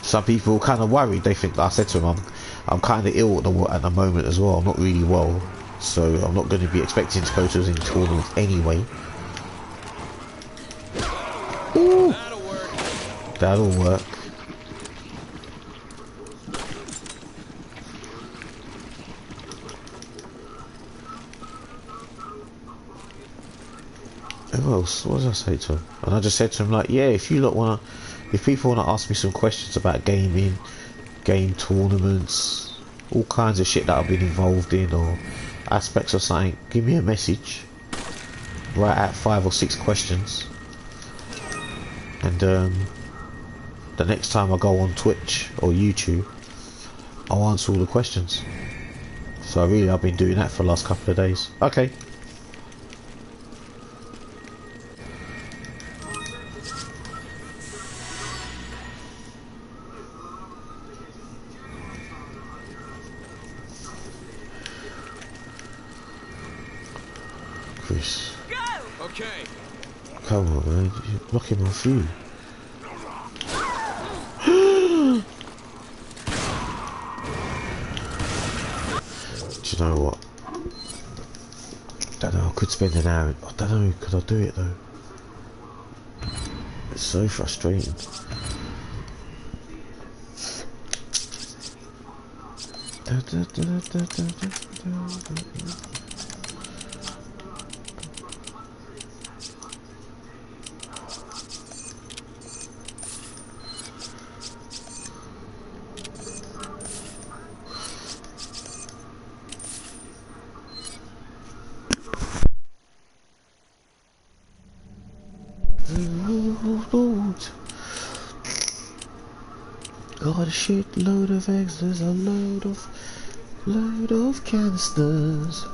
some people kind of worried. They think, I said to them, I'm kind of ill at the moment as well. I'm not really well, so I'm not going to be expecting to go to any tournaments anyway. Ooh, that'll work. Who else? What did I say to him? And I just said to him, like, yeah, if people want to ask me some questions about gaming, game tournaments, all kinds of shit that I've been involved in, or aspects of something, give me a message. Write out 5 or 6 questions, and the next time I go on Twitch or YouTube, I'll answer all the questions. So I've been doing that for the last couple of days. Okay. Chris. Okay. Come on, man. You're blocking my view. Do you know what? Don't know, I could spend an hour. I don't know, could I do it though? It's so frustrating. Got a shitload of eggs, there's a load of canisters.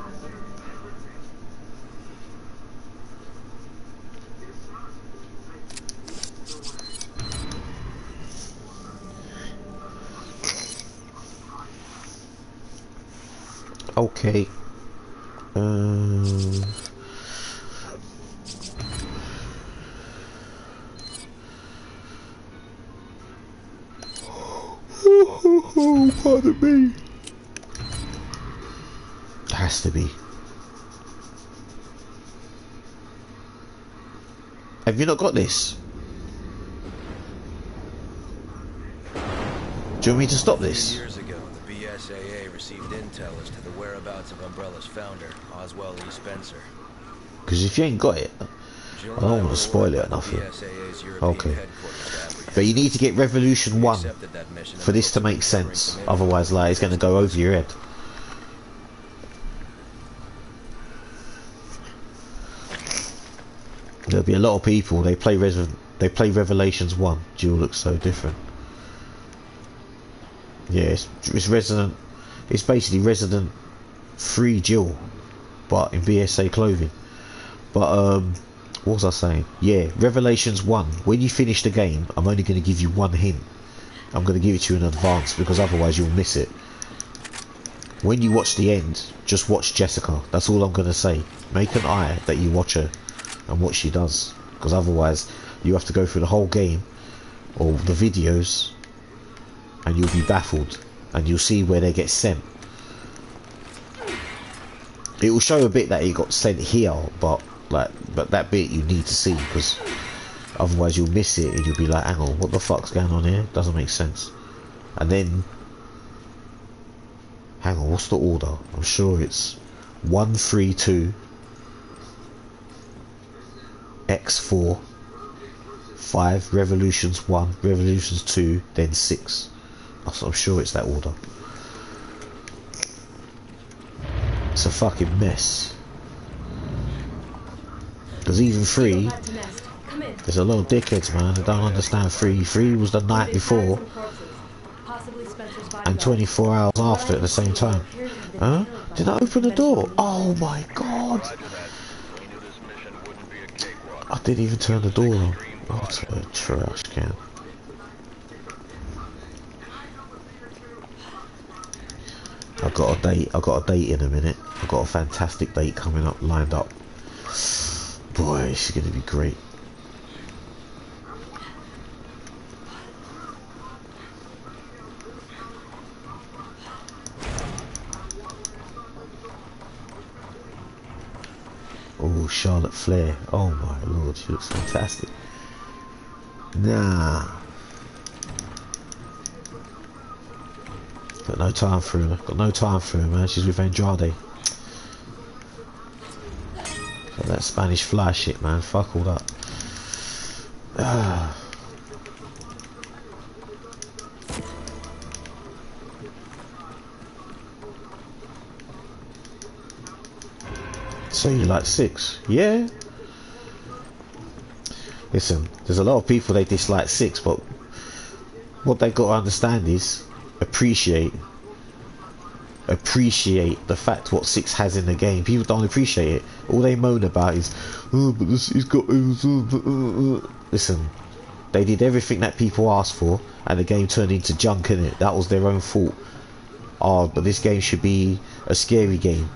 Okay. Pardon me. Has to be. Have you not got this? Do you want me to stop this? Years ago, the BSAA received intel as to the whereabouts of Umbrella's founder, Oswald E. Spencer. Because if you ain't got it, I don't want to spoil it or nothing. Okay. But you need to get Revolution 1 for this to make sense. Otherwise, like, it's going to go over your head. There'll be a lot of people, they play Revelations 1. Duel looks so different. Yeah, it's Resident. It's basically Resident 3 Duel, but in BSA clothing. But what was I saying? Yeah, Revelations 1. When you finish the game, I'm only going to give you one hint. I'm going to give it to you in advance because otherwise you'll miss it. When you watch the end, just watch Jessica. That's all I'm going to say. Make an eye that you watch her and what she does, because otherwise you have to go through the whole game or the videos and you'll be baffled and you'll see where they get sent. It will show a bit that it got sent here, but that bit you need to see, because otherwise you'll miss it and you'll be like, hang on, what the fuck's going on here? Doesn't make sense. And then, hang on, what's the order? I'm sure it's 1, 3, 2, X4, 5, Revolutions 1, Revolutions 2, then 6. I'm sure it's that order. It's a fucking mess. Because even 3, there's a lot of dickheads, man, that don't understand 3. 3 was the night before and 24 hours after at the same time. Huh? Did I open the door? Oh my god! I didn't even turn the door on. Oh, it's a trash can. I got a date in a minute. I've got a fantastic date coming up, lined up. Boy, it's gonna be great. Oh, Charlotte Flair. Oh my lord, she looks fantastic. Nah. Got no time for her. Got no time for her, man. She's with Andrade. Got that Spanish fly shit, man. Fuck all that. So you like 6? Yeah. Listen, there's a lot of people they dislike 6, but what they got to understand is appreciate the fact what 6 has in the game. People don't appreciate it. All they moan about is, oh, but this he's got. Listen, they did everything that people asked for, and the game turned into junk, innit? That was their own fault. Oh, but this game should be a scary game.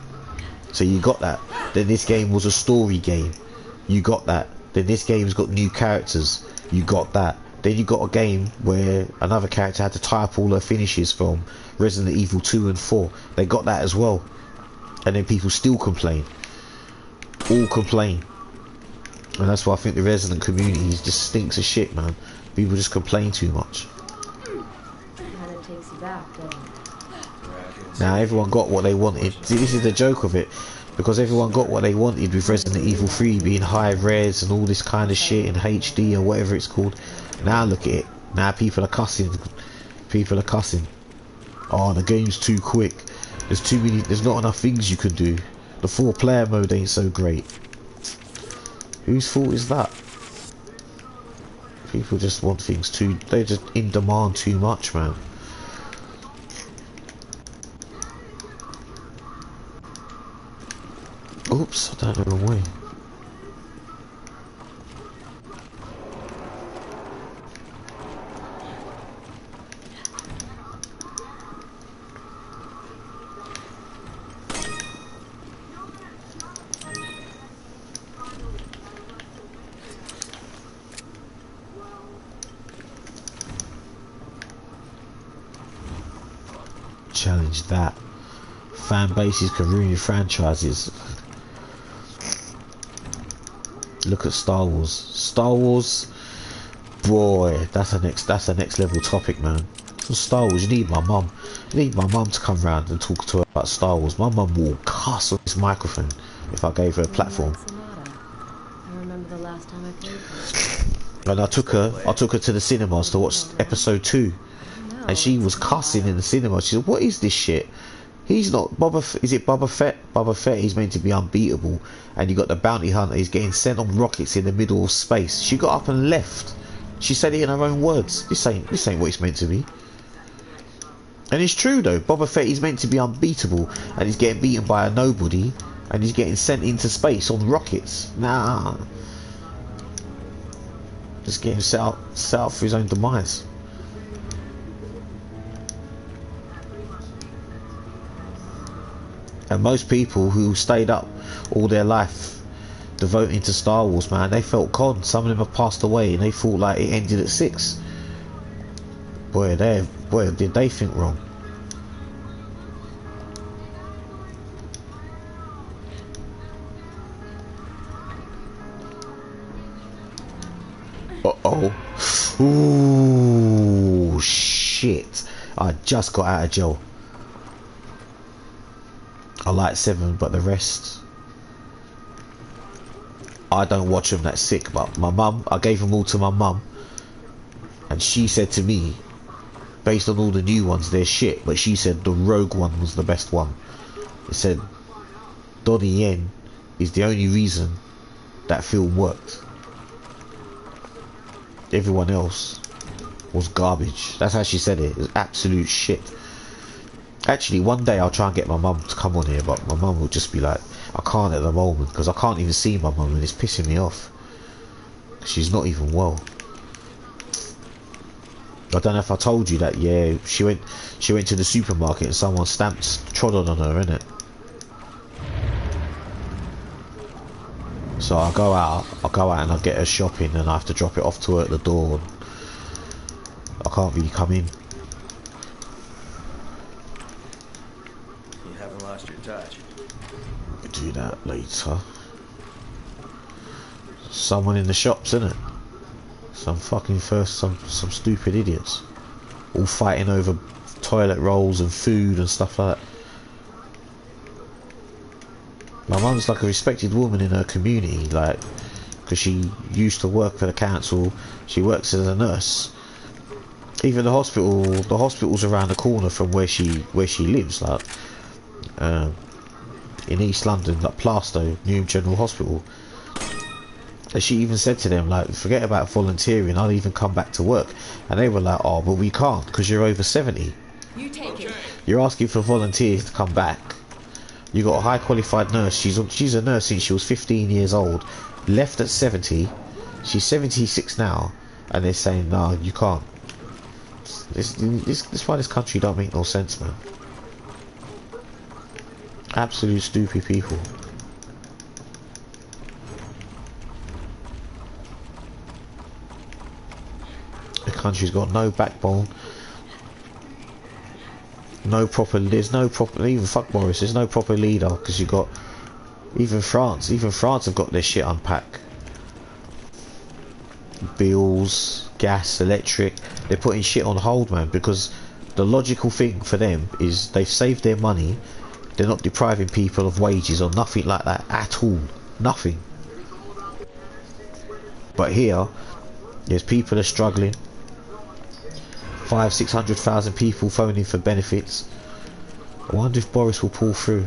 So you got that. Then this game was a story game. You got that. Then this game's got new characters. You got that. Then you got a game where another character had to tie up all her finishes from Resident Evil 2 and 4. They got that as well. and then people still complain. All complain. And that's why I think the resident community just stinks of shit, man. People just complain too much. Kind of takes you back, doesn't it? Now everyone got what they wanted. See, this is the joke of it, because everyone got what they wanted with Resident Evil 3 being high res and all this kind of shit in HD or whatever it's called. Now look at it. Now people are cussing. People are cussing. Oh, the game's too quick. There's too many. There's not enough things you can do. The 4-player mode ain't so great. Whose fault is that? People just want things too. They're just in demand too much, man. Oops, I don't know the way. Challenge that. Fan bases can ruin franchises. Look at Star Wars. Star Wars, boy, that's a next level topic, man. Star Wars, you need my mum. You need my mum to come round and talk to her about Star Wars. My mum will cuss on this microphone if I gave her a platform. I remember the last time I played this. And I took her to the cinemas to watch episode 2. And she was cussing in the cinema. She said, "What is this shit? He's not is it Boba Fett? Boba Fett, he's meant to be unbeatable. And you got the bounty hunter, he's getting sent on rockets in the middle of space." She got up and left. She said it in her own words. This ain't what it's meant to be. And it's true though. Boba Fett, he's meant to be unbeatable, and he's getting beaten by a nobody, and he's getting sent into space on rockets. Nah. Just getting set up for his own demise. And most people who stayed up all their life devoting to Star Wars, man, they felt conned. Some of them have passed away and they thought like it ended at 6. Boy, did they think wrong. Uh-oh. Ooh, shit. I just got out of jail. I like 7, but the rest I don't watch them that sick. But my mum, I gave them all to my mum, and she said to me, based on all the new ones, they're shit, but she said the Rogue one was the best one. It said Donnie Yen is the only reason that film worked. Everyone else was garbage. That's how she said it. It was absolute shit. Actually, one day I'll try and get my mum to come on here, but my mum will just be like, I can't at the moment, because I can't even see my mum and it's pissing me off. She's not even well. I don't know if I told you that, yeah, she went to the supermarket and someone trod on her, innit? So I'll go out and I'll get her shopping, and I have to drop it off to her at the door. I can't really come in. Lost your touch. We'll do that later. Someone in the shops, innit? Some stupid idiots, all fighting over toilet rolls and food and stuff like that. My mum's like a respected woman in her community, like, because she used to work for the council. She works as a nurse. Even the hospital's around the corner from where she lives, like. In East London, like Plaistow, Newham General Hospital. And she even said to them, like, forget about volunteering, I'll even come back to work. And they were like, oh, but we can't, because you're over 70. You take it. You're asking for volunteers to come back. You got a high qualified nurse. She's a nurse since she was 15 years old. Left at 70. She's 76 now, and they're saying, no, you can't. This is why this country don't make no sense, man. Absolute stupid people. The country's got no backbone, There's no proper, even fuck Boris, there's no proper leader, because you got, even France have got their shit unpacked. Bills, gas, electric, they're putting shit on hold, man, because the logical thing for them is they've saved their money, they're not depriving people of wages or nothing like that at all, nothing. But here, there's people are struggling, 500,000-600,000 people phoning for benefits. I wonder if Boris will pull through.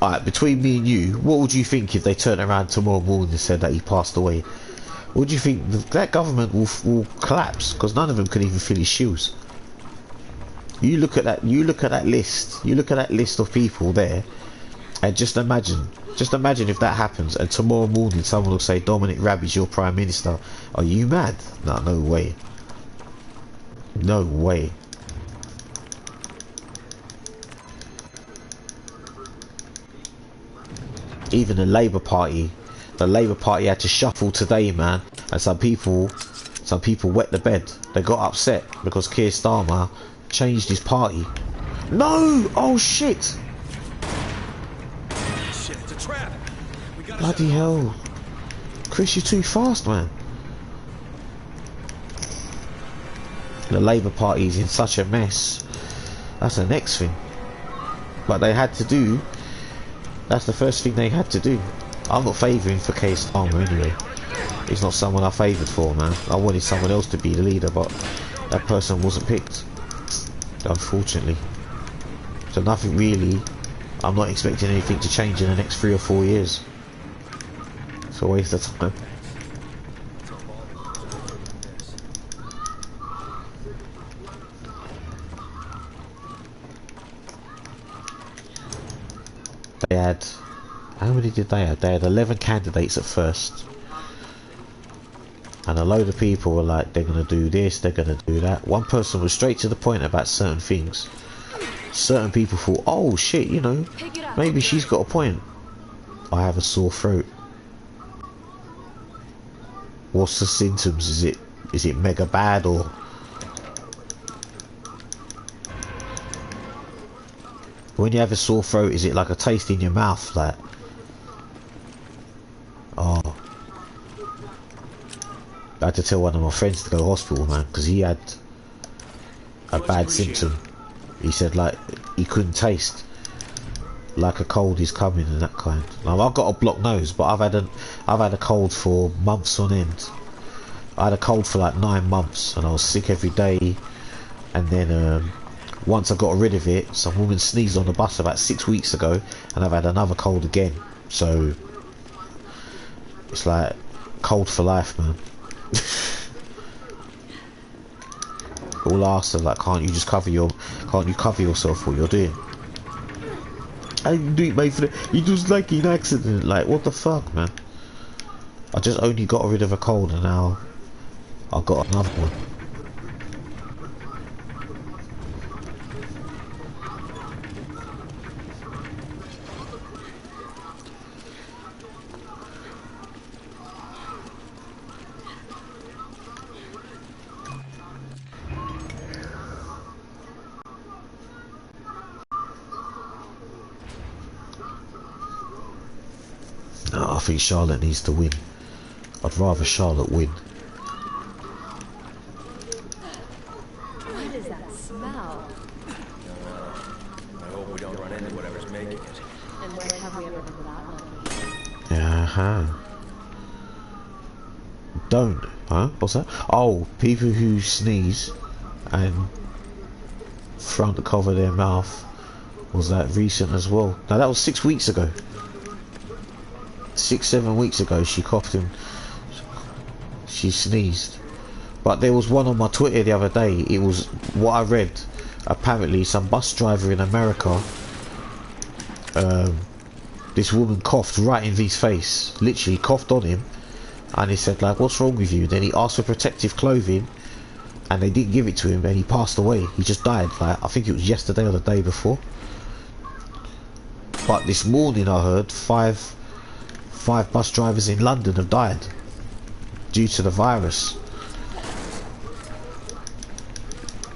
Alright, between me and you, what would you think if they turned around tomorrow morning and said that he passed away? Would you think that government will collapse? Because none of them can even fill his shoes. You look at that list. You look at that list of people there, and just imagine if that happens, and tomorrow morning someone will say Dominic Raab is your Prime Minister. Are you mad? No way. No way. Even the Labour Party had to shuffle today, man, and some people wet the bed. They got upset because Keir Starmer changed his party. No! Oh shit! Shit, it's a trap. Bloody hell. Chris, you're too fast, man. The Labour Party's in such a mess. That's the next thing. But they had to do, that's the first thing they had to do. I'm not favouring for Keir Starmer anyway. He's not someone I favoured for, man. I wanted someone else to be the leader, but that person wasn't picked, unfortunately. So nothing really, I'm not expecting anything to change in the next 3 or 4 years. It's a waste of time. They had, how many did they have? They had 11 candidates at first, and a load of people were like, they're gonna do this, they're gonna do that. One person was straight to the point about certain things. Certain people thought, oh shit, you know, maybe she's got a point. I have a sore throat. What's the symptoms? Is it mega bad, or when you have a sore throat, is it like a taste in your mouth, like, oh, I had to tell one of my friends to go to hospital, man, because he had a bad symptom. He said like he couldn't taste, like a cold is coming and that kind. Now I've got a blocked nose, but I've had a cold for months on end. I had a cold for like 9 months, and I was sick every day. And then once I got rid of it, some woman sneezed on the bus about 6 weeks ago, and I've had another cold again. So it's like cold for life, man. All I asked her, like, can't you cover yourself what you're doing? I didn't do it, mate, you just like an accident. Like, what the fuck, man? I just only got rid of a cold, and now I've got another one. No, I think Charlotte needs to win. I'd rather Charlotte win. What is that smell? I hope we don't run into whatever's making it. And where have we ever been without one? Yeah, don't, huh? What's that? Oh, people who sneeze and front cover their mouth. Was that recent as well? Now that was 6 weeks ago. 6-7 weeks ago she coughed and she sneezed. But there was one on my Twitter the other day. It was what I read. Apparently some bus driver in America, this woman coughed right in his face, literally coughed on him, and he said like, what's wrong with you? Then he asked for protective clothing, and they didn't give it to him, and he passed away. He just died, like, I think it was yesterday or the day before. But this morning I heard five bus drivers in London have died due to the virus.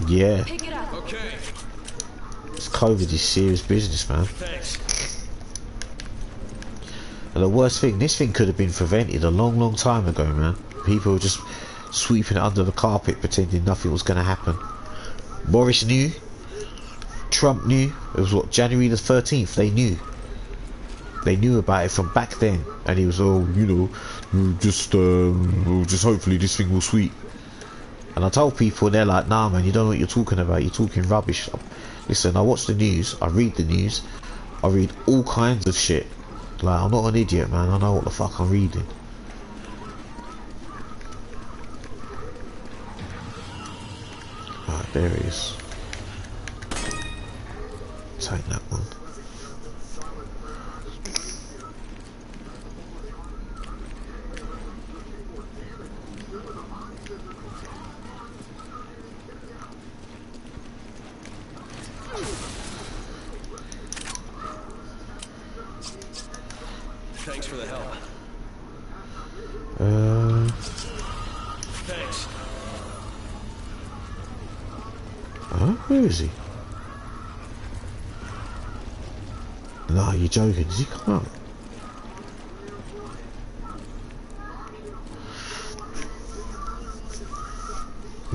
Yeah. Pick it up. Okay. This COVID is serious business, man. Thanks. And the worst thing, this thing could have been prevented a long, long time ago, man. People were just sweeping it under the carpet, pretending nothing was going to happen. Boris knew. Trump knew. It was what, January the 13th. They knew. They knew about it from back then, and he was all, you know, just hopefully this thing will sweep. And I told people, they're like, nah, man, you don't know what you're talking about. You're talking rubbish. Listen, I watch the news. I read the news. I read all kinds of shit. Like, I'm not an idiot, man. I know what the fuck I'm reading. Right, there it is. Take that one. Thanks for the help. Thanks. Huh? Where is he? Nah, you're joking. Does he come out?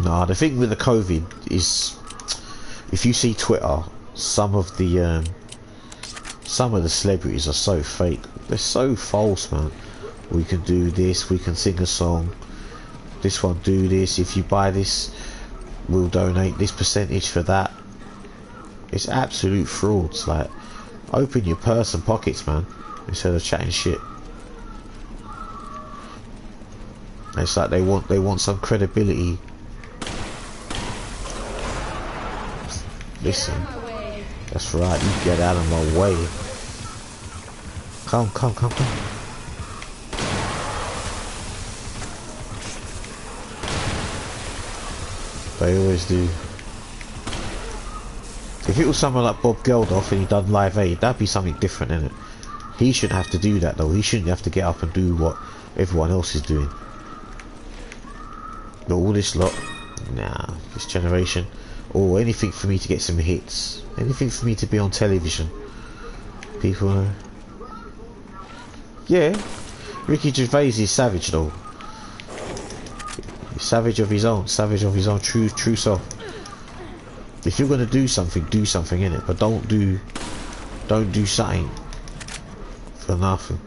Nah, the thing with the COVID is, if you see Twitter, some of the celebrities are so fake. They're so false, man. We can do this, we can sing a song, this one do this, if you buy this we'll donate this percentage for that. It's absolute frauds. Like, open your purse and pockets, man, instead of chatting shit. It's like they want some credibility. Listen, that's right, you get out of my way. Come. They always do. If it was someone like Bob Geldof and he done Live Aid, that'd be something different, innit? He shouldn't have to do that though. He shouldn't have to get up and do what everyone else is doing. But all this lot, nah, this generation, or anything for me to get some hits, anything for me to be on television. People, yeah, Ricky Gervais is savage though. He's savage of his own true self. If you're gonna do something in it, but don't do something for nothing.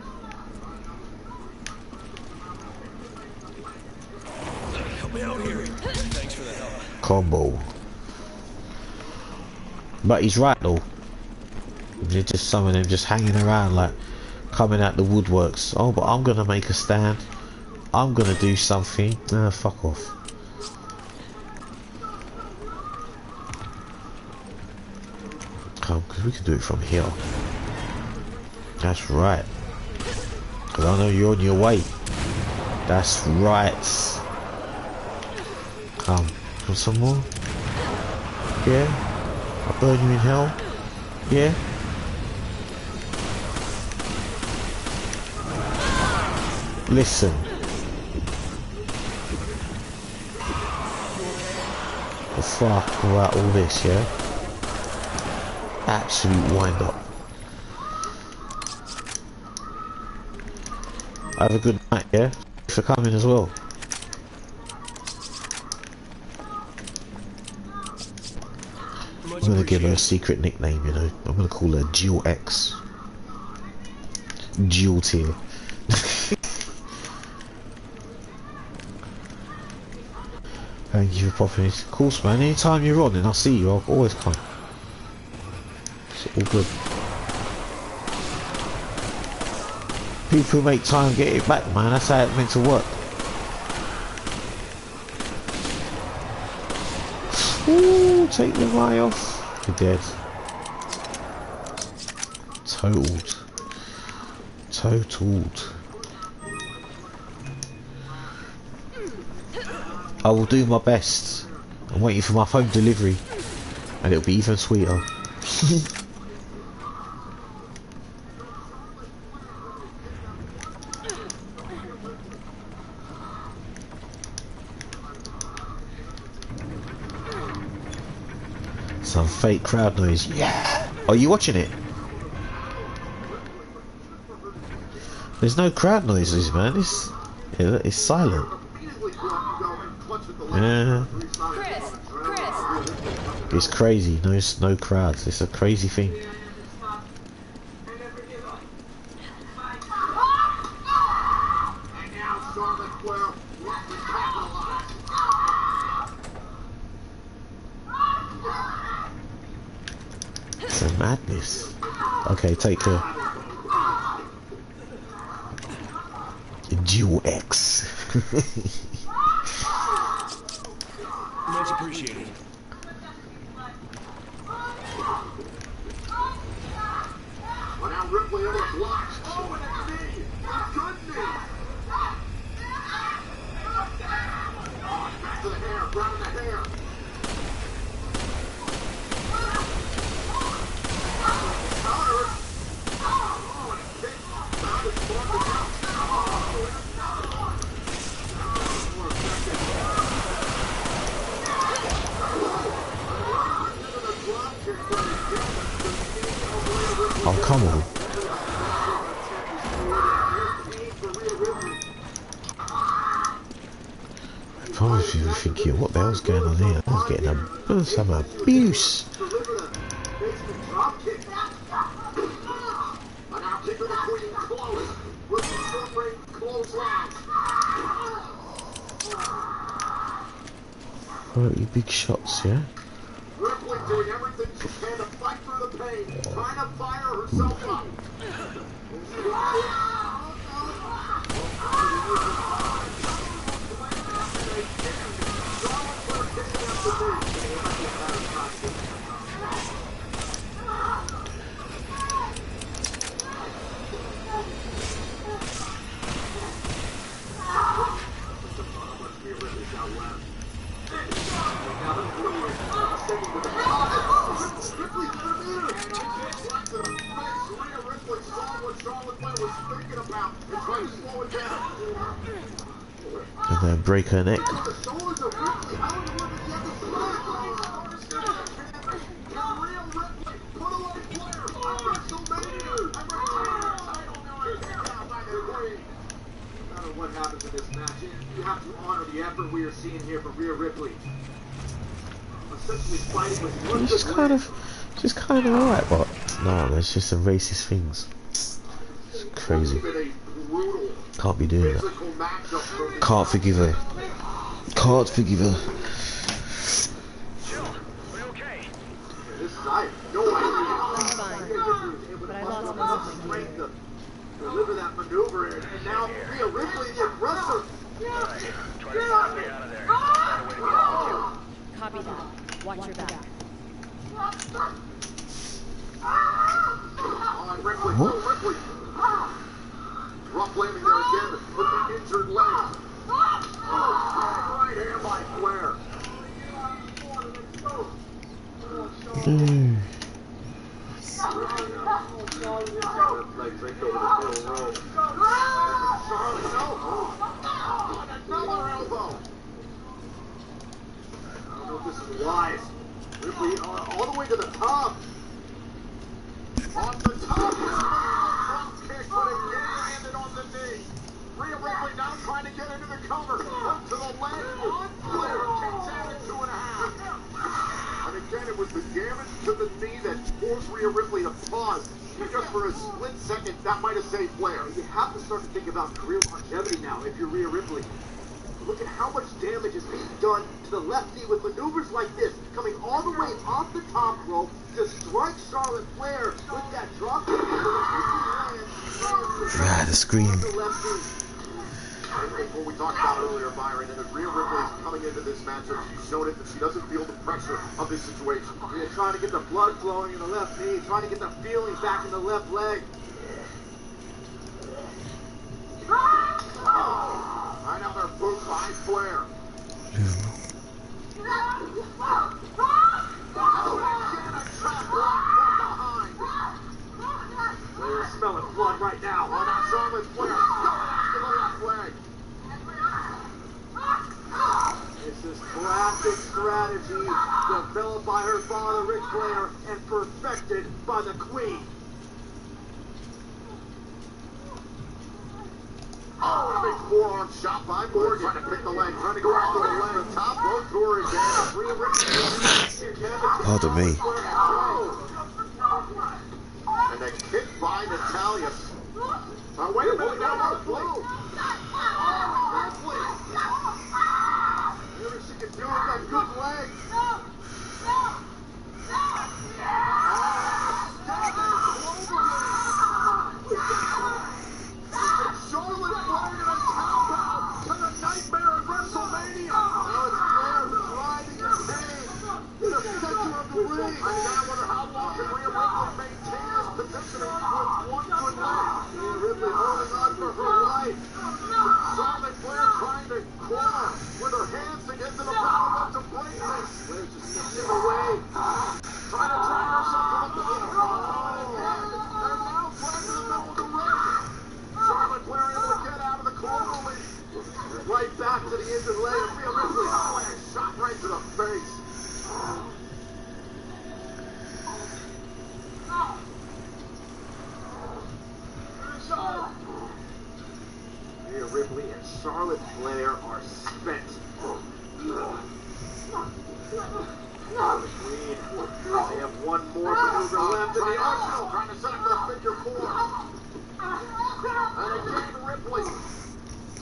Help me out here. Thanks for the help. Combo. But he's right though. There's just some of them just hanging around, like coming out the woodworks. Oh, but I'm gonna make a stand. I'm gonna do something. Nah, fuck off. Come, because we can do it from here. That's right. Because I know you're on your way. That's right. Come some more? Yeah? I'll burn you in hell? Yeah? Listen. Fuck about all this, yeah? Absolute wind up. Have a good night, yeah? Thanks for coming as well. I'm gonna give her a secret nickname, you know. I'm gonna call her Jill X. Jill tier. Thank you for popping in. Of course, man. Anytime you're on and I see you, I'll always come. It's all good. People make time get it back, man. That's how it's meant to work. Ooh, take the eye off. You're dead. Totaled. I will do my best. I'm waiting for my phone delivery, and it'll be even sweeter. Some fake crowd noise. Yeah. Are you watching it? There's no crowd noises, man. It's silent. Yeah. Chris! It's crazy. No crowds. It's a crazy thing. It's a madness. Okay, take care. Dual X. Much appreciated. Well, now Ripley over the blocks. Oh, and it's me. It's good me. Back to the hair. Round the hair. Counter. Oh, and it's kick. Now it's blocking out. Oh, come on. I promise you, thinking, what the hell's going on here? I was getting some abuse. You big shots, yeah? Ripley doing everything she can to fight through the pain, trying to fire herself up. And then break her neck. What happens in this match, you have to honor the effort we are seeing here from Rhea Ripley. Essentially fighting with She's kind of alright, but no, there's just some racist things. It's crazy. Can't be doing that. Can't forgive her. Can't forgive her. I'm fine. But I lost most of my gear. Deliver that maneuver, and now Rhea Ripley, the aggressor. Copy that. Watch your back. On Ripley, Ripley. Rough landing there again with the injured leg. Right hand by Flair. Leg drink over the middle row. Charlotte elbow. Another elbow. I don't know if this is wise. Ripley all the way to the top. On the top. Front kick, but again landed on the knee. Rhea Ripley now trying to get into the cover. Up to the leg. On Flair. Kicks out at 2.5. And again, it was the damage to the knee that forced Rhea Ripley to pause. Just for a split second, that might have saved Flair. You have to start to think about career longevity now if you're Rhea Ripley. Look at how much damage is being done to the left knee with maneuvers like this, coming all the way off the top rope to strike Charlotte Flair with that drop kick. The scream. What we talked about earlier, Byron, and as Rhea Ripley is coming into this matchup, she's shown it that she doesn't feel the pressure of this situation. Rhea trying to get the blood flowing in the left knee, trying to get the feelings back in the left leg. Right now they're boot by Flair. Flair smelling blood right now. Oh, now Charlotte Flair going after the left leg. This is classic strategy Developed by her father, Ric Flair, and perfected by the Queen. Oh, a big forearm shot by Morgan. Trying to pick the leg, trying to go after the leg. Top rope to her again. Pardon me. And a kick by Natalya. Oh, wait a minute, now what a blow. Maybe she can do it with that good leg. Charlotte Flair gonna tap out to the nightmare of WrestleMania. Now it's Flair driving his pain in the center of the ring. I now wonder how long can Rhea Ripley maintain this positioning with one good leg. Rhea Ripley holding on for her life. Charlotte Flair trying to corner with her hands to get to the bottom of the bracelet. Flair just slips him away. Trying to drag herself to the bottom. And now Flair in the middle of the ring. Charlotte Flair able to get out of the corner lead. Right back to the injured leg of Rhea Ripley. Oh, and a shot right to the face. Rhea Ripley and Charlotte Flair are spent. The Queen, they have one more maneuver left in the arsenal. Trying to set up the figure four. And again, Ripley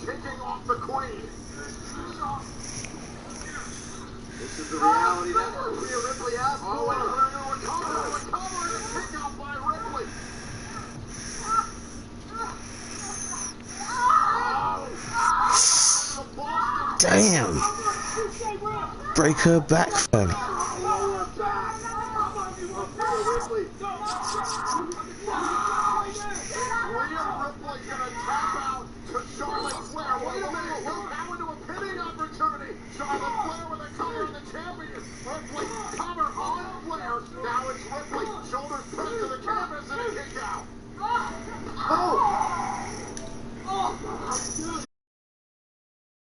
kicking off the Queen. This is the reality that Rhea Ripley asked for. Oh, and they're going to recover, and a kick out by Ripley. Damn! Break her back, fam. Lower back. Ripley. Rhea Ripley gonna tap out to Charlotte Flair. Wait a minute, we're now into a pinning opportunity. Charlotte Flair with a cover on the champion. Ripley cover on Flair. Now it's Ripley. Shoulders pressed to the canvas and a kick out. Oh!